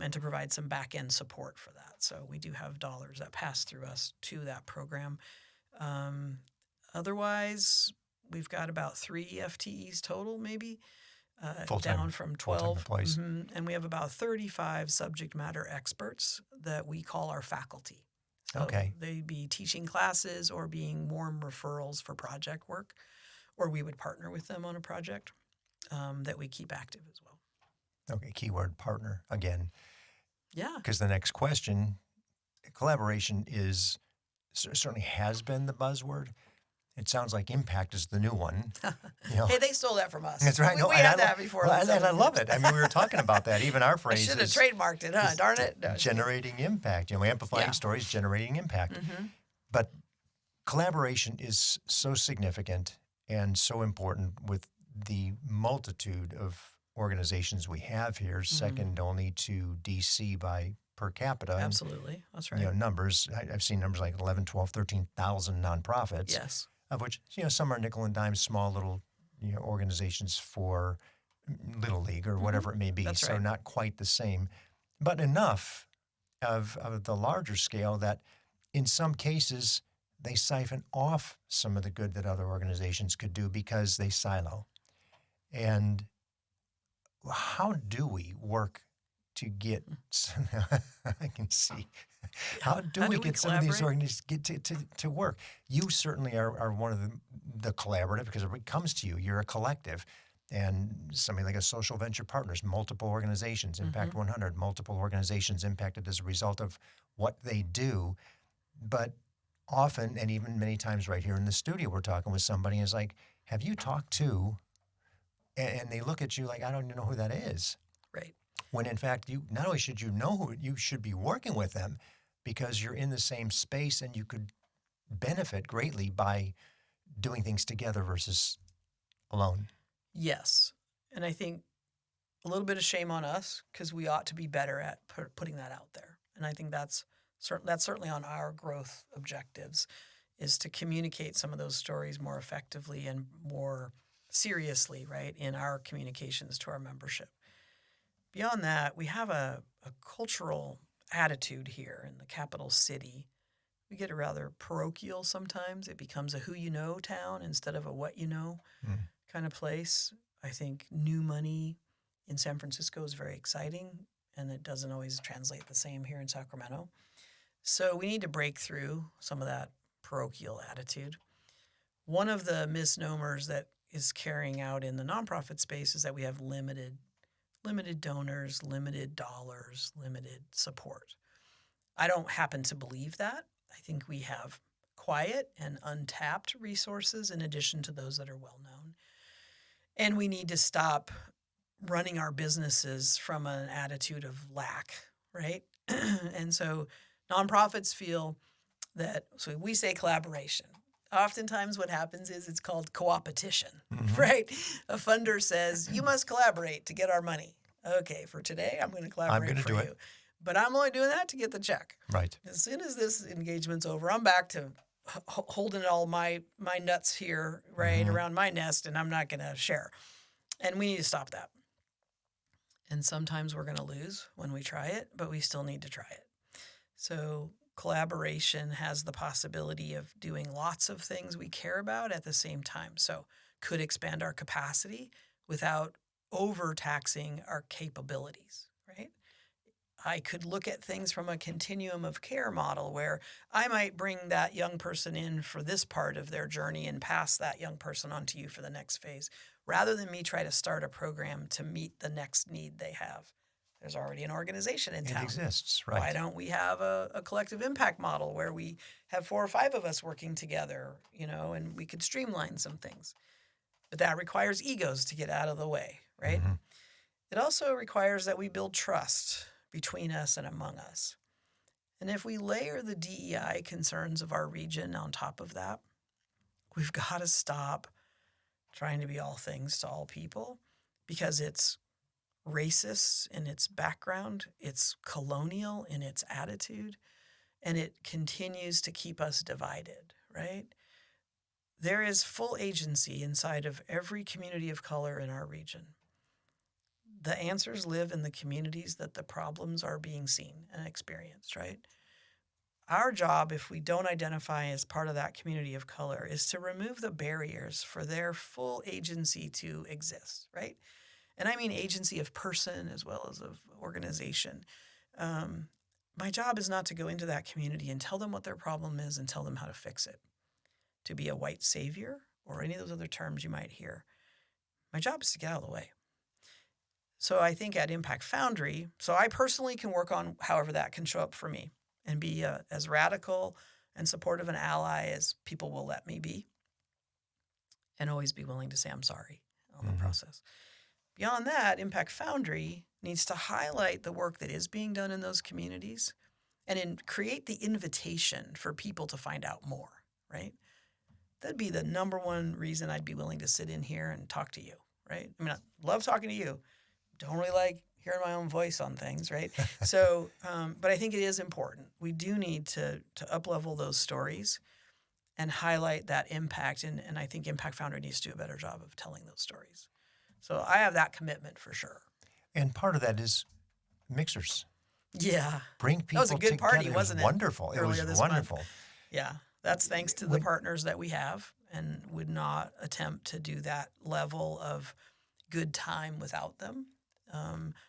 and to provide some back-end support for that. So we do have dollars that pass through us to that program. Otherwise, we've got about 3 FTEs total, maybe, Full-time- down from full-time 12. employees. And we have about 35 subject matter experts that we call our faculty. So Okay. they'd be teaching classes or being warm referrals for project work, or we would partner with them on a project that we keep active as well. Okay, keyword partner again, Yeah. because the next question, collaboration is certainly has been the buzzword. It sounds like impact is the new one. Hey, they stole that from us. That's right. We had that before. Well, and I love it. I mean, we were talking about that. Even our I phrase should have is trademarked it, huh? Darn it. No, generating impact. Amplifying Yeah. stories, generating impact. Mm-hmm. But collaboration is so significant and so important with the multitude of organizations we have here, second only to DC by per capita. And, Absolutely. That's right. numbers, I've seen numbers like 11, 12, 13,000 nonprofits, Yes. of which, some are nickel and dime, small little, organizations for Little League or whatever it may be. That's So right. not quite the same, but enough of the larger scale that in some cases they siphon off some of the good that other organizations could do because they silo. And how do we work to get, I can see, how do we get some of these collaborate? organizations get to work? You certainly are one of the collaborative, because when it comes to you, you're a collective. And somebody like a Social Venture Partners, multiple organizations, Impact 100, multiple organizations impacted as a result of what they do. But often, and even many times right here in the studio, we're talking with somebody and it's like, have you talked to, and they look at you like, I don't even know who that is. Right. When in fact, you not only should you know who, you should be working with them because you're in the same space and you could benefit greatly by doing things together versus alone. Yes. And I think a little bit of shame on us because we ought to be better at putting that out there. And I think that's certainly on our growth objectives, is to communicate some of those stories more effectively and more seriously, right, in our communications to our membership. Beyond that, we have a cultural attitude here in the capital city. We get a rather parochial sometimes. It becomes a who you know town instead of a what you know kind of place. I think new money in San Francisco is very exciting, and it doesn't always translate the same here in Sacramento. So we need to break through some of that parochial attitude. One of the misnomers that is carrying out in the nonprofit space is that we have limited donors, limited dollars, limited support. I don't happen to believe that. I think we have quiet and untapped resources in addition to those that are well known. And we need to stop running our businesses from an attitude of lack, right? And so nonprofits feel that, so we say collaboration. Oftentimes what happens is it's called co-opetition, right? A funder says, you must collaborate to get our money. Okay, for today, I'm going to collaborate for you. But I'm only doing that to get the check. Right. As soon as this engagement's over, I'm back to holding all my nuts here, right, around my nest, and I'm not going to share. And we need to stop that. And sometimes we're going to lose when we try it, but we still need to try it. So collaboration has the possibility of doing lots of things we care about at the same time. So could expand our capacity without overtaxing our capabilities, right? I could look at things from a continuum of care model where I might bring that young person in for this part of their journey and pass that young person on to you for the next phase, rather than me try to start a program to meet the next need they have. There's already an organization in town. It exists, right. Why don't we have a collective impact model where we have 4 or 5 of us working together, and we could streamline some things. But that requires egos to get out of the way, right? It also requires that we build trust between us and among us. And if we layer the DEI concerns of our region on top of that, we've got to stop trying to be all things to all people, because it's racist in its background, it's colonial in its attitude, and it continues to keep us divided, right? There is full agency inside of every community of color in our region. The answers live in the communities that the problems are being seen and experienced, right? Our job, if we don't identify as part of that community of color, is to remove the barriers for their full agency to exist, right? And I mean agency of person as well as of organization. My job is not to go into that community and tell them what their problem is and tell them how to fix it, to be a white savior or any of those other terms you might hear. My job is to get out of the way. So I think at Impact Foundry, so I personally can work on however that can show up for me and be as radical and supportive an ally as people will let me be, and always be willing to say I'm sorry on the process. Beyond that, Impact Foundry needs to highlight the work that is being done in those communities and create the invitation for people to find out more, right? That'd be the number one reason I'd be willing to sit in here and talk to you, right? I mean, I love talking to you. Don't really like hearing my own voice on things, right? So, but I think it is important. We do need to up-level those stories and highlight that impact, and I think Impact Foundry needs to do a better job of telling those stories. So I have that commitment for sure. And part of that is mixers. Yeah. Bring people together. That was a good party, wasn't it? Wonderful. It was wonderful. Yeah. That's thanks to the partners that we have, and would not attempt to do that level of good time without them.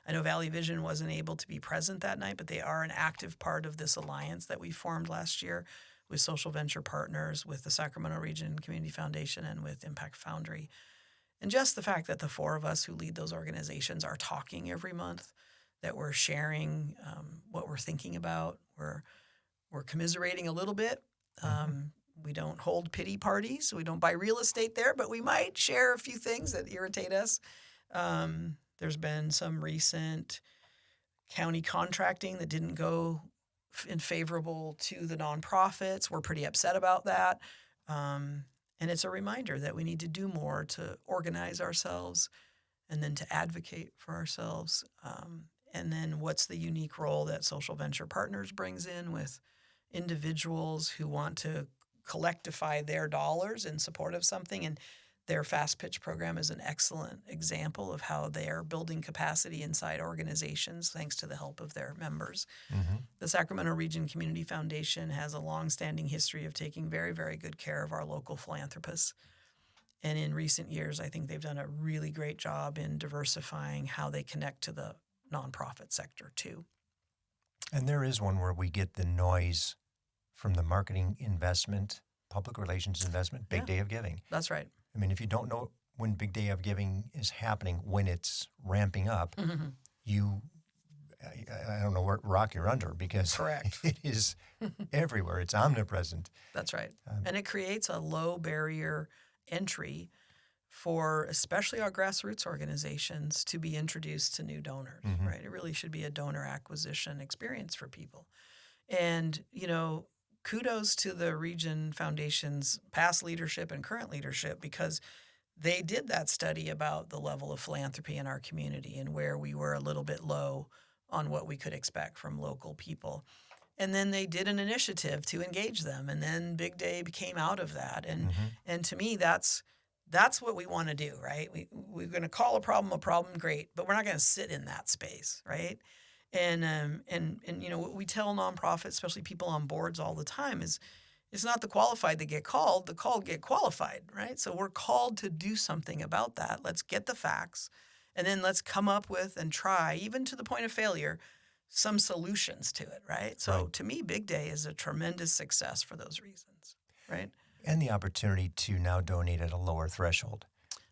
I know Valley Vision wasn't able to be present that night, but they are an active part of this alliance that we formed last year with social venture partners, with the Sacramento Region Community Foundation, and with Impact Foundry. And just the fact that the 4 of us who lead those organizations are talking every month, that we're sharing what we're thinking about, we're commiserating a little bit. We don't hold pity parties. We don't buy real estate there, but we might share a few things that irritate us. There's been some recent county contracting that didn't go in favorable to the nonprofits. We're pretty upset about that. And it's a reminder that we need to do more to organize ourselves and then to advocate for ourselves. And then what's the unique role that Social Venture Partners brings in with individuals who want to collectivify their dollars in support of something. And their Fast Pitch program is an excellent example of how they are building capacity inside organizations thanks to the help of their members. The Sacramento Region Community Foundation has a long-standing history of taking very, very good care of our local philanthropists. And in recent years, I think they've done a really great job in diversifying how they connect to the nonprofit sector too. And there is one where we get the noise from the marketing investment, public relations investment, Big Day of Giving. That's right. I mean, if you don't know when Big Day of Giving is happening, when it's ramping up, I don't know what rock you're under, because Correct. It is everywhere. It's omnipresent. That's right. And it creates a low barrier entry for especially our grassroots organizations to be introduced to new donors, right? It really should be a donor acquisition experience for people. And, kudos to the Region Foundation's past leadership and current leadership, because they did that study about the level of philanthropy in our community and where we were a little bit low on what we could expect from local people. And then they did an initiative to engage them. And then Big Day came out of that. And to me, that's what we want to do, right? We're going to call a problem, great, but we're not going to sit in that space, right? And what we tell nonprofits, especially people on boards all the time, is it's not the qualified that get called, the called get qualified, right? So we're called to do something about that. Let's get the facts, and then let's come up with and try, even to the point of failure, some solutions to it, right? So to me, Big Day is a tremendous success for those reasons, right? And the opportunity to now donate at a lower threshold,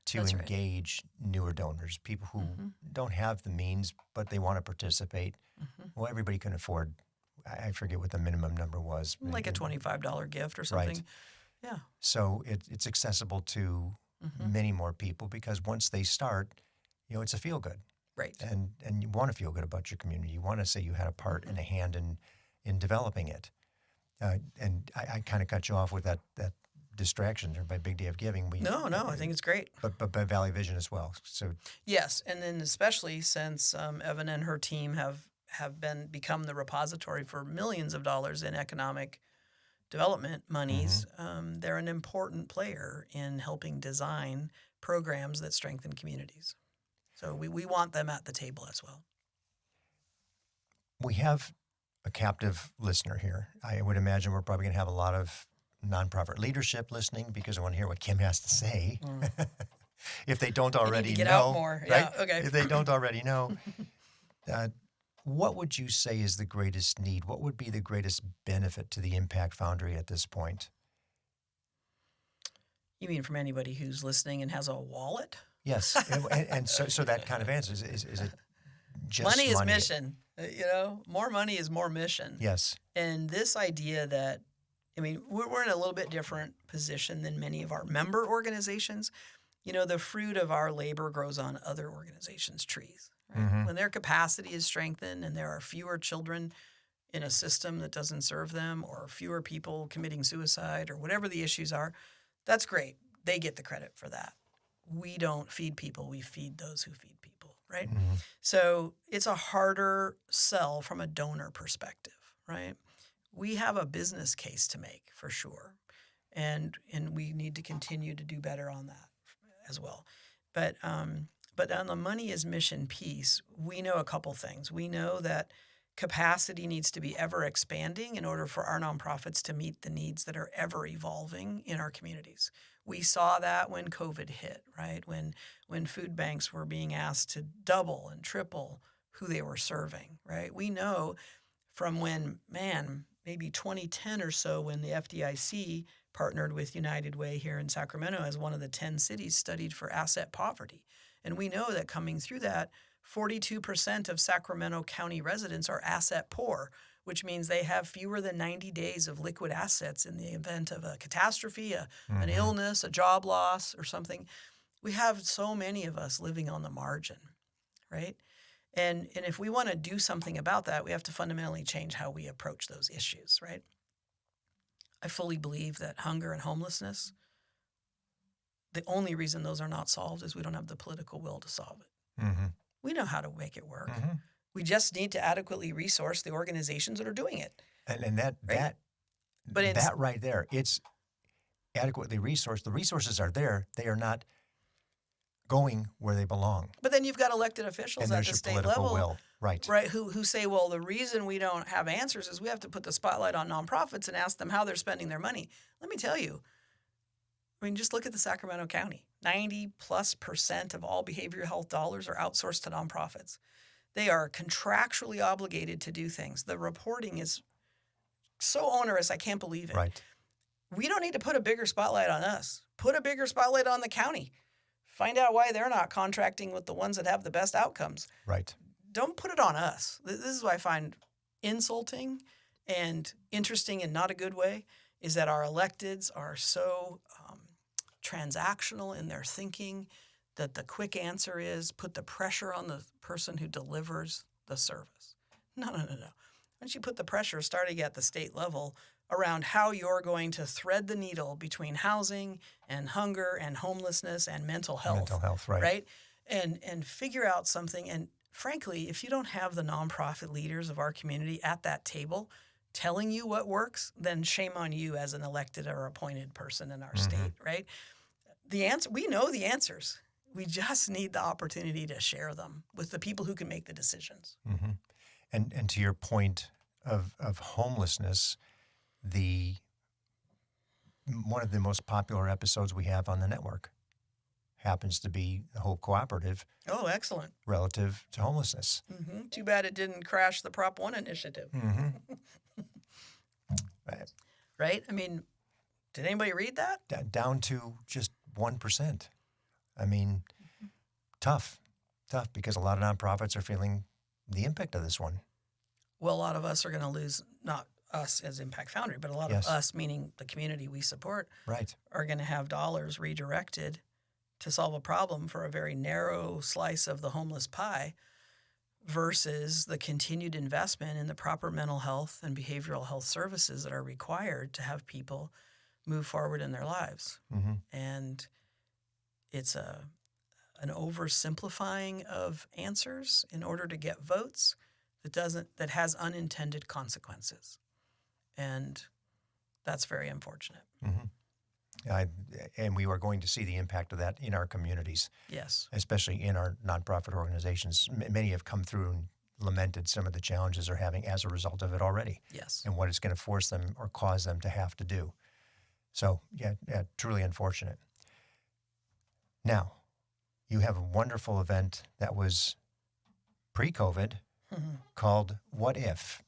to That's engage newer donors, people who don't have the means, but they want to participate. Well, everybody can afford, I forget what the minimum number was. Like a $25 gift or something. Right. Yeah. So it's accessible to many more people, because once they start, it's a feel good. Right. And you want to feel good about your community. You want to say you had a part and a hand in developing it. And I kind of cut you off with that distraction there by Big Day of Giving. No, I think it's great. But by Valley Vision as well. So yes, and then especially since Evan and her team have become the repository for millions of dollars in economic development monies, they're an important player in helping design programs that strengthen communities. So we want them at the table as well. We have a captive listener here. I would imagine we're probably going to have a lot of nonprofit leadership listening, because I want to hear what Kim has to say. If they don't already get know, out more. Right? Yeah, okay. If they don't already know, what would you say is the greatest need? What would be the greatest benefit to the Impact Foundry at this point? You mean from anybody who's listening and has a wallet? Yes, and so that kind of answers, is it just money is mission, more money is more mission. Yes. And this idea that, we're in a little bit different position than many of our member organizations. The fruit of our labor grows on other organizations' trees. Right? When their capacity is strengthened and there are fewer children in a system that doesn't serve them, or fewer people committing suicide, or whatever the issues are, that's great. They get the credit for that. We don't feed people, we feed those who feed people, right? So it's a harder sell from a donor perspective, right? We have a business case to make, for sure, and we need to continue to do better on that as well. But on the money is mission piece, we know a couple things. We know that capacity needs to be ever expanding in order for our nonprofits to meet the needs that are ever evolving in our communities. We saw that when COVID hit, right? When food banks were being asked to double and triple who they were serving, right? We know from when, maybe 2010 or so, when the FDIC partnered with United Way here in Sacramento as one of the 10 cities studied for asset poverty. And we know that coming through that, 42% of Sacramento County residents are asset poor, which means they have fewer than 90 days of liquid assets in the event of a catastrophe, an illness, a job loss, or something. We have so many of us living on the margin, right? And if we want to do something about that, we have to fundamentally change how we approach those issues, right? I fully believe that hunger and homelessness, the only reason those are not solved is we don't have the political will to solve it. We know how to make it work. We just need to adequately resource the organizations that are doing it. And that right there, it's adequately resourced. The resources are there. They are not going where they belong. But then you've got elected officials at the state level, will. Right, who say, well, the reason we don't have answers is we have to put the spotlight on nonprofits and ask them how they're spending their money. Let me tell you, just look at the Sacramento County. 90+% of all behavioral health dollars are outsourced to nonprofits. They are contractually obligated to do things. The reporting is so onerous, I can't believe it. Right. We don't need to put a bigger spotlight on us. Put a bigger spotlight on the county. Find out why they're not contracting with the ones that have the best outcomes. Right. Don't put it on us. This is what I find insulting and interesting in not a good way, is that our electeds are so transactional in their thinking, that the quick answer is put the pressure on the person who delivers the service. No. Once you put the pressure starting at the state level around how you're going to thread the needle between housing and hunger and homelessness and mental health. Mental health, right. And figure out something. And frankly, if you don't have the nonprofit leaders of our community at that table telling you what works, then shame on you as an elected or appointed person in our state, right? We know the answers. We just need the opportunity to share them with the people who can make the decisions. Mm-hmm. And to your point of homelessness, one of the most popular episodes we have on the network happens to be the Hope Cooperative. Oh, excellent. Relative to homelessness. Mm-hmm. Too bad it didn't crash the Prop 1 initiative. Mm-hmm. Right? I mean, did anybody read that? Down to just 1%. I mean, tough because a lot of nonprofits are feeling the impact of this one. Well, a lot of us are going to lose, not us as Impact Foundry, but a lot of us, meaning the community we support, are going to have dollars redirected to solve a problem for a very narrow slice of the homeless pie versus the continued investment in the proper mental health and behavioral health services that are required to have people move forward in their lives. Mm-hmm. And it's an oversimplifying of answers in order to get votes that has unintended consequences. And that's very unfortunate. Mm-hmm. And we are going to see the impact of that in our communities. Yes. Especially in our nonprofit organizations. Many have come through and lamented some of the challenges they're having as a result of it already. Yes. And what it's going to force them or cause them to have to do. So, yeah, truly unfortunate. Now, you have a wonderful event that was pre-COVID called What If?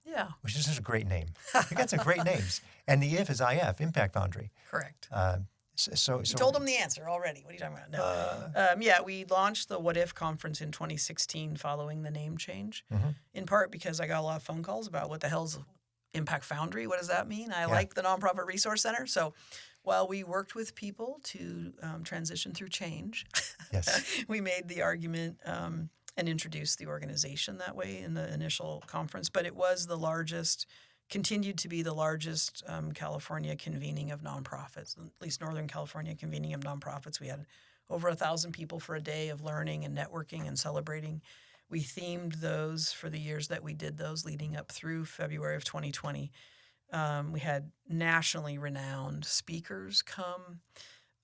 Yeah. Which is just a great name. You got some great names. And the if is IF, Impact Foundry. Correct. So you told them the answer already. What are you talking about? No. We launched the What If conference in 2016 following the name change, in part because I got a lot of phone calls about what the hell's Impact Foundry? What does that mean? I like the Nonprofit Resource Center. So while we worked with people to transition through change, we made the argument and introduced the organization that way in the initial conference. But it was the largest, continued to be the largest California convening of nonprofits, at least Northern California convening of nonprofits. We had over 1,000 people for a day of learning and networking and celebrating. We themed those for the years that we did those leading up through February of 2020. We had nationally renowned speakers come.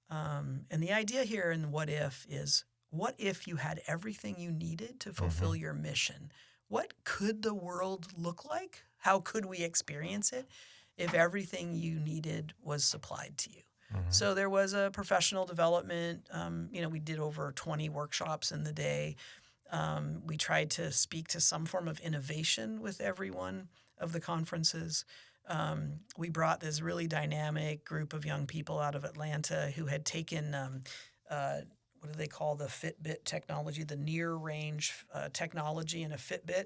And the idea here in What If is, what if you had everything you needed to fulfill your mission? What could the world look like? How could we experience it if everything you needed was supplied to you? So there was a professional development. We did over 20 workshops in the day. We tried to speak to some form of innovation with every one of the conferences. We brought this really dynamic group of young people out of Atlanta who had taken, what do they call the Fitbit technology, the near-range technology in a Fitbit,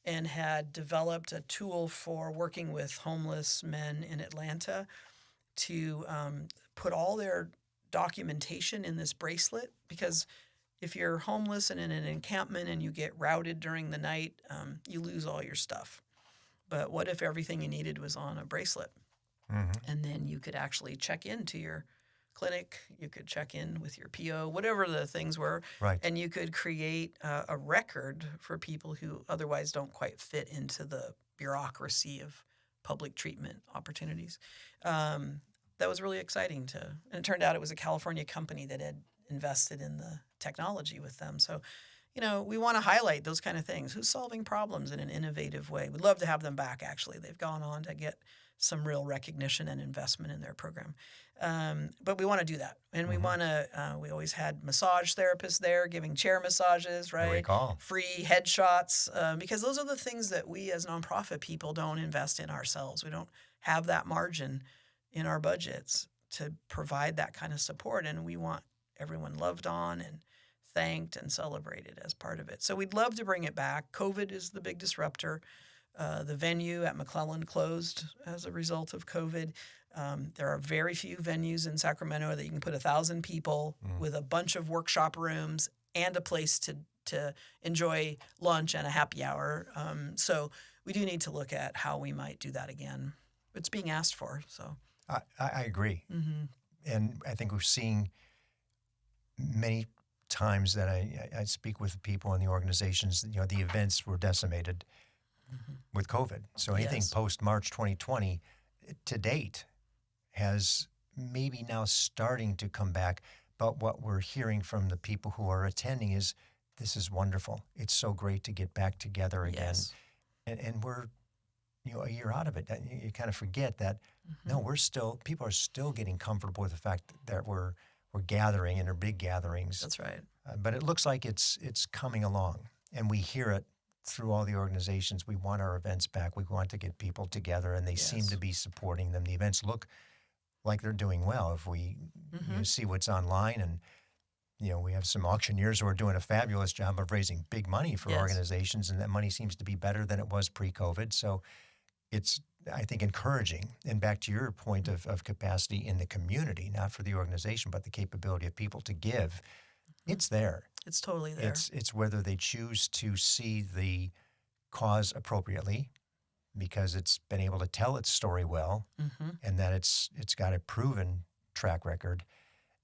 and had developed a tool for working with homeless men in Atlanta to put all their documentation in this bracelet, because if you're homeless and in an encampment and you get routed during the night, you lose all your stuff. But what if everything you needed was on a bracelet? And then you could actually check into your clinic, you could check in with your PO, whatever the things were, and you could create a record for people who otherwise don't quite fit into the bureaucracy of public treatment opportunities. That was really exciting and it turned out it was a California company that had invested in the technology with them. So, we want to highlight those kind of things. Who's solving problems in an innovative way? We'd love to have them back, actually. They've gone on to get some real recognition and investment in their program. But we want to do that. And we want to, we always had massage therapists there giving chair massages, right? I recall. Free headshots, because those are the things that we as nonprofit people don't invest in ourselves. We don't have that margin in our budgets to provide that kind of support. And we want everyone loved on and thanked and celebrated as part of it. So we'd love to bring it back. COVID is the big disruptor. The venue at McClellan closed as a result of COVID. There are very few venues in Sacramento that you can put 1,000 people with a bunch of workshop rooms and a place to enjoy lunch and a happy hour. So we do need to look at how we might do that again. It's being asked for. So I agree. And I think we're seeing many times that I speak with people in the organizations, the events were decimated with COVID. So anything post-March 2020 to date has maybe now starting to come back. But what we're hearing from the people who are attending is, this is wonderful. It's so great to get back together again. Yes. And we're, a year out of it. You kind of forget that, no, people are still getting comfortable with the fact that we're gathering in our big gatherings. That's right. But it looks like it's coming along, and we hear it through all the organizations. We want our events back. We want to get people together, and they seem to be supporting them. The events look like they're doing well. If we see what's online, and we have some auctioneers who are doing a fabulous job of raising big money for organizations, and that money seems to be better than it was pre-COVID. So it's, I think, encouraging. And back to your point of capacity in the community, not for the organization, but the capability of people to give, it's there. It's totally there. It's whether they choose to see the cause appropriately, because it's been able to tell its story well, and that it's got a proven track record.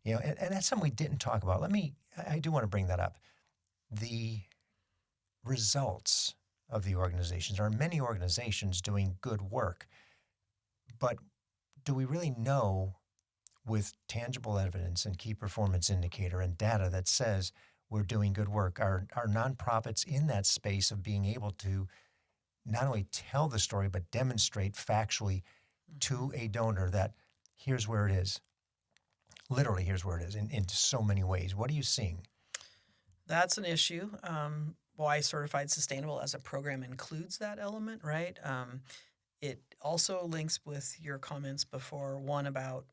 And that's something we didn't talk about. I do want to bring that up. The results of the organizations. There are many organizations doing good work, but do we really know with tangible evidence and key performance indicator and data that says we're doing good work? Are nonprofits in that space of being able to not only tell the story, but demonstrate factually to a donor that here's where it is? Literally, here's where it is in so many ways. What are you seeing? That's an issue. Why Certified Sustainable as a program includes that element, right? It also links with your comments before, one about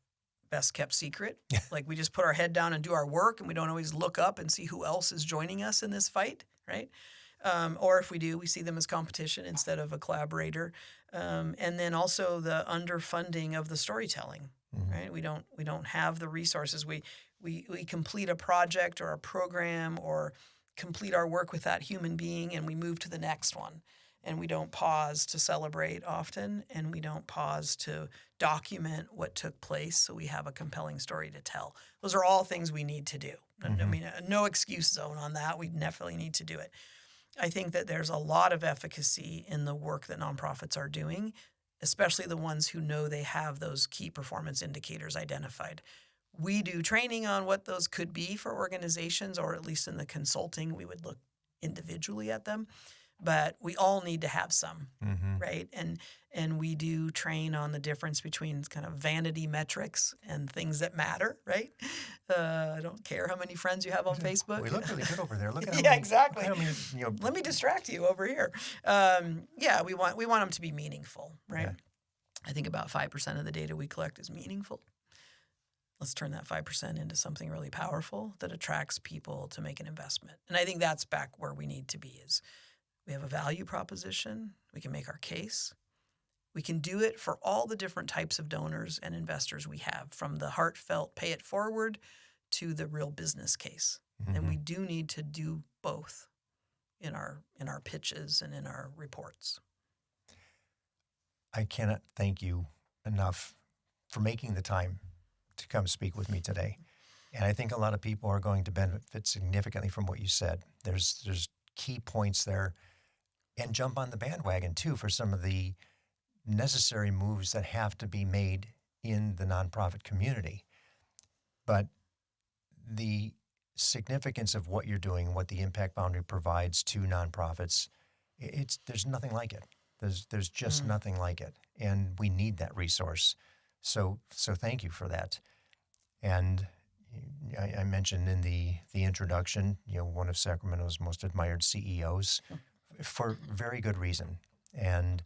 best kept secret. Like, we just put our head down and do our work, and we don't always look up and see who else is joining us in this fight, right? Or if we do, we see them as competition instead of a collaborator. And then also the underfunding of the storytelling, right? We don't have the resources. We complete a project or a program or complete our work with that human being, and we move to the next one. And we don't pause to celebrate often, and we don't pause to document what took place so we have a compelling story to tell. Those are all things we need to do. I mean, no excuse zone on that. We definitely need to do it. I think that there's a lot of efficacy in the work that nonprofits are doing, especially the ones who know they have those key performance indicators identified. We do training on what those could be for organizations, or at least in the consulting, we would look individually at them. But we all need to have some, right? And we do train on the difference between kind of vanity metrics and things that matter, right? I don't care how many friends you have on Facebook. We look really good over there. Look at how yeah, many, exactly. Look at how many, Let me distract you over here. We want them to be meaningful, right? Yeah. I think about 5% of the data we collect is meaningful. Let's turn that 5% into something really powerful that attracts people to make an investment. And I think that's back where we need to be is, we have a value proposition. We can make our case. We can do it for all the different types of donors and investors we have, from the heartfelt pay it forward to the real business case. And we do need to do both in our pitches and in our reports. I cannot thank you enough for making the time to come speak with me today. And I think a lot of people are going to benefit significantly from what you said. There's key points there. And jump on the bandwagon, too, for some of the necessary moves that have to be made in the nonprofit community. But the significance of what you're doing, what the Impact Foundry provides to nonprofits, there's nothing like it. There's just nothing like it. And we need that resource. So thank you for that. And I mentioned in the introduction, one of Sacramento's most admired CEOs, for very good reason. And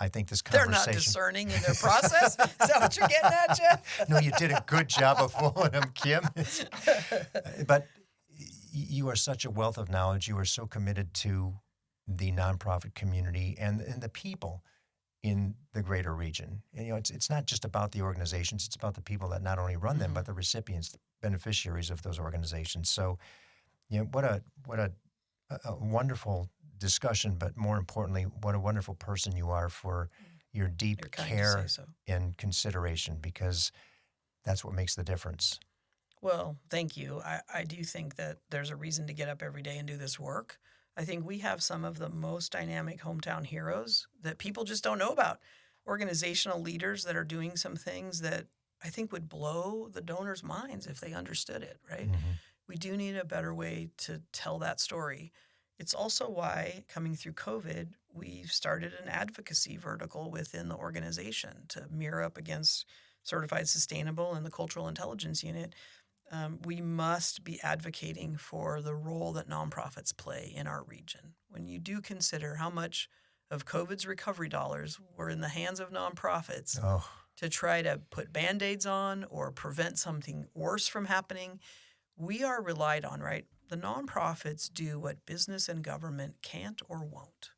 I think this conversation... They're not discerning in their process? Is that what you're getting at, Jeff? No, you did a good job of fooling them, Kim. But you are such a wealth of knowledge. You are so committed to the nonprofit community and the people. in the greater region. And, it's not just about the organizations, it's about the people that not only run them, but the recipients, the beneficiaries of those organizations. So, what a wonderful discussion, but more importantly, what a wonderful person you are for your deep You're kind to care say so. and consideration, because that's what makes the difference. Well, thank you. I do think that there's a reason to get up every day and do this work. I think we have some of the most dynamic hometown heroes that people just don't know about. Organizational leaders that are doing some things that I think would blow the donors' minds if they understood it, right? We do need a better way to tell that story. It's also why, coming through COVID, we've started an advocacy vertical within the organization to mirror up against Certified Sustainable and the Cultural Intelligence Unit. We must be advocating for the role that nonprofits play in our region. When you do consider how much of COVID's recovery dollars were in the hands of nonprofits to try to put Band-Aids on or prevent something worse from happening, we are relied on, right? The nonprofits do what business and government can't or won't.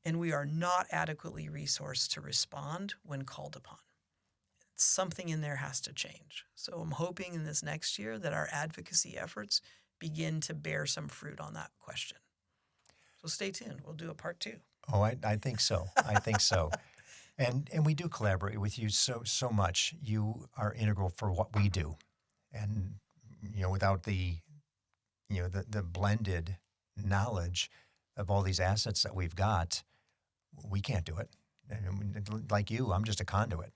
And we are not adequately resourced to respond when called upon. Something in there has to change. So I'm hoping in this next year that our advocacy efforts begin to bear some fruit on that question. So stay tuned. We'll do a part 2. Oh, I think so. I think so. And we do collaborate with you so much. You are integral for what we do. And, without the blended knowledge of all these assets that we've got, we can't do it. And like you, I'm just a conduit.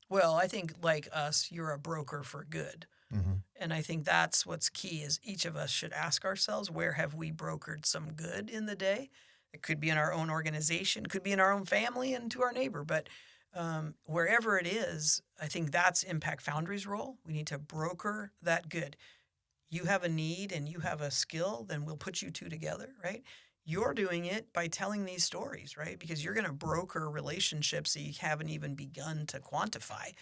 Well, I think like us, you're a broker for good. And I think that's what's key is each of us should ask ourselves, where have we brokered some good in the day? It could be in our own organization, could be in our own family and to our neighbor. But wherever it is, I think that's Impact Foundry's role. We need to broker that good. You have a need and you have a skill, then we'll put you two together, right? You're doing it by telling these stories, right? Because you're going to broker relationships that you haven't even begun to quantify,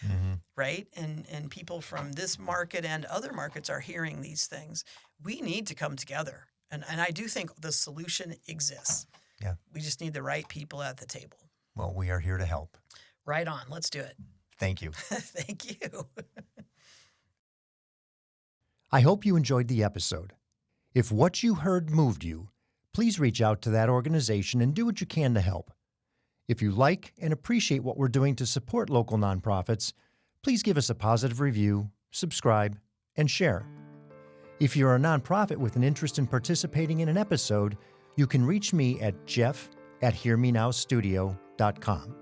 right? And people from this market and other markets are hearing these things. We need to come together. And I do think the solution exists. Yeah. We just need the right people at the table. Well, we are here to help. Right on. Let's do it. Thank you. Thank you. I hope you enjoyed the episode. If what you heard moved you, please reach out to that organization and do what you can to help. If you like and appreciate what we're doing to support local nonprofits, please give us a positive review, subscribe, and share. If you're a nonprofit with an interest in participating in an episode, you can reach me at jeff@hearmenowstudio.com.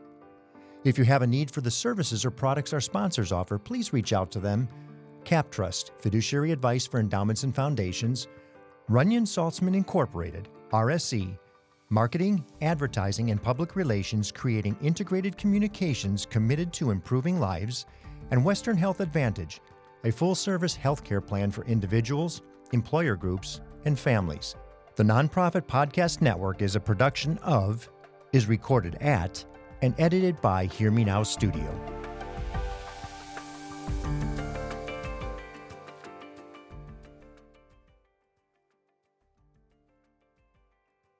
If you have a need for the services or products our sponsors offer, please reach out to them. CapTrust, fiduciary advice for endowments and foundations, Runyon Saltzman Incorporated, RSE, marketing, advertising, and public relations creating integrated communications committed to improving lives, and Western Health Advantage, a full-service healthcare plan for individuals, employer groups, and families. The Nonprofit Podcast Network is a production of, is recorded at, and edited by Hear Me Now Studio.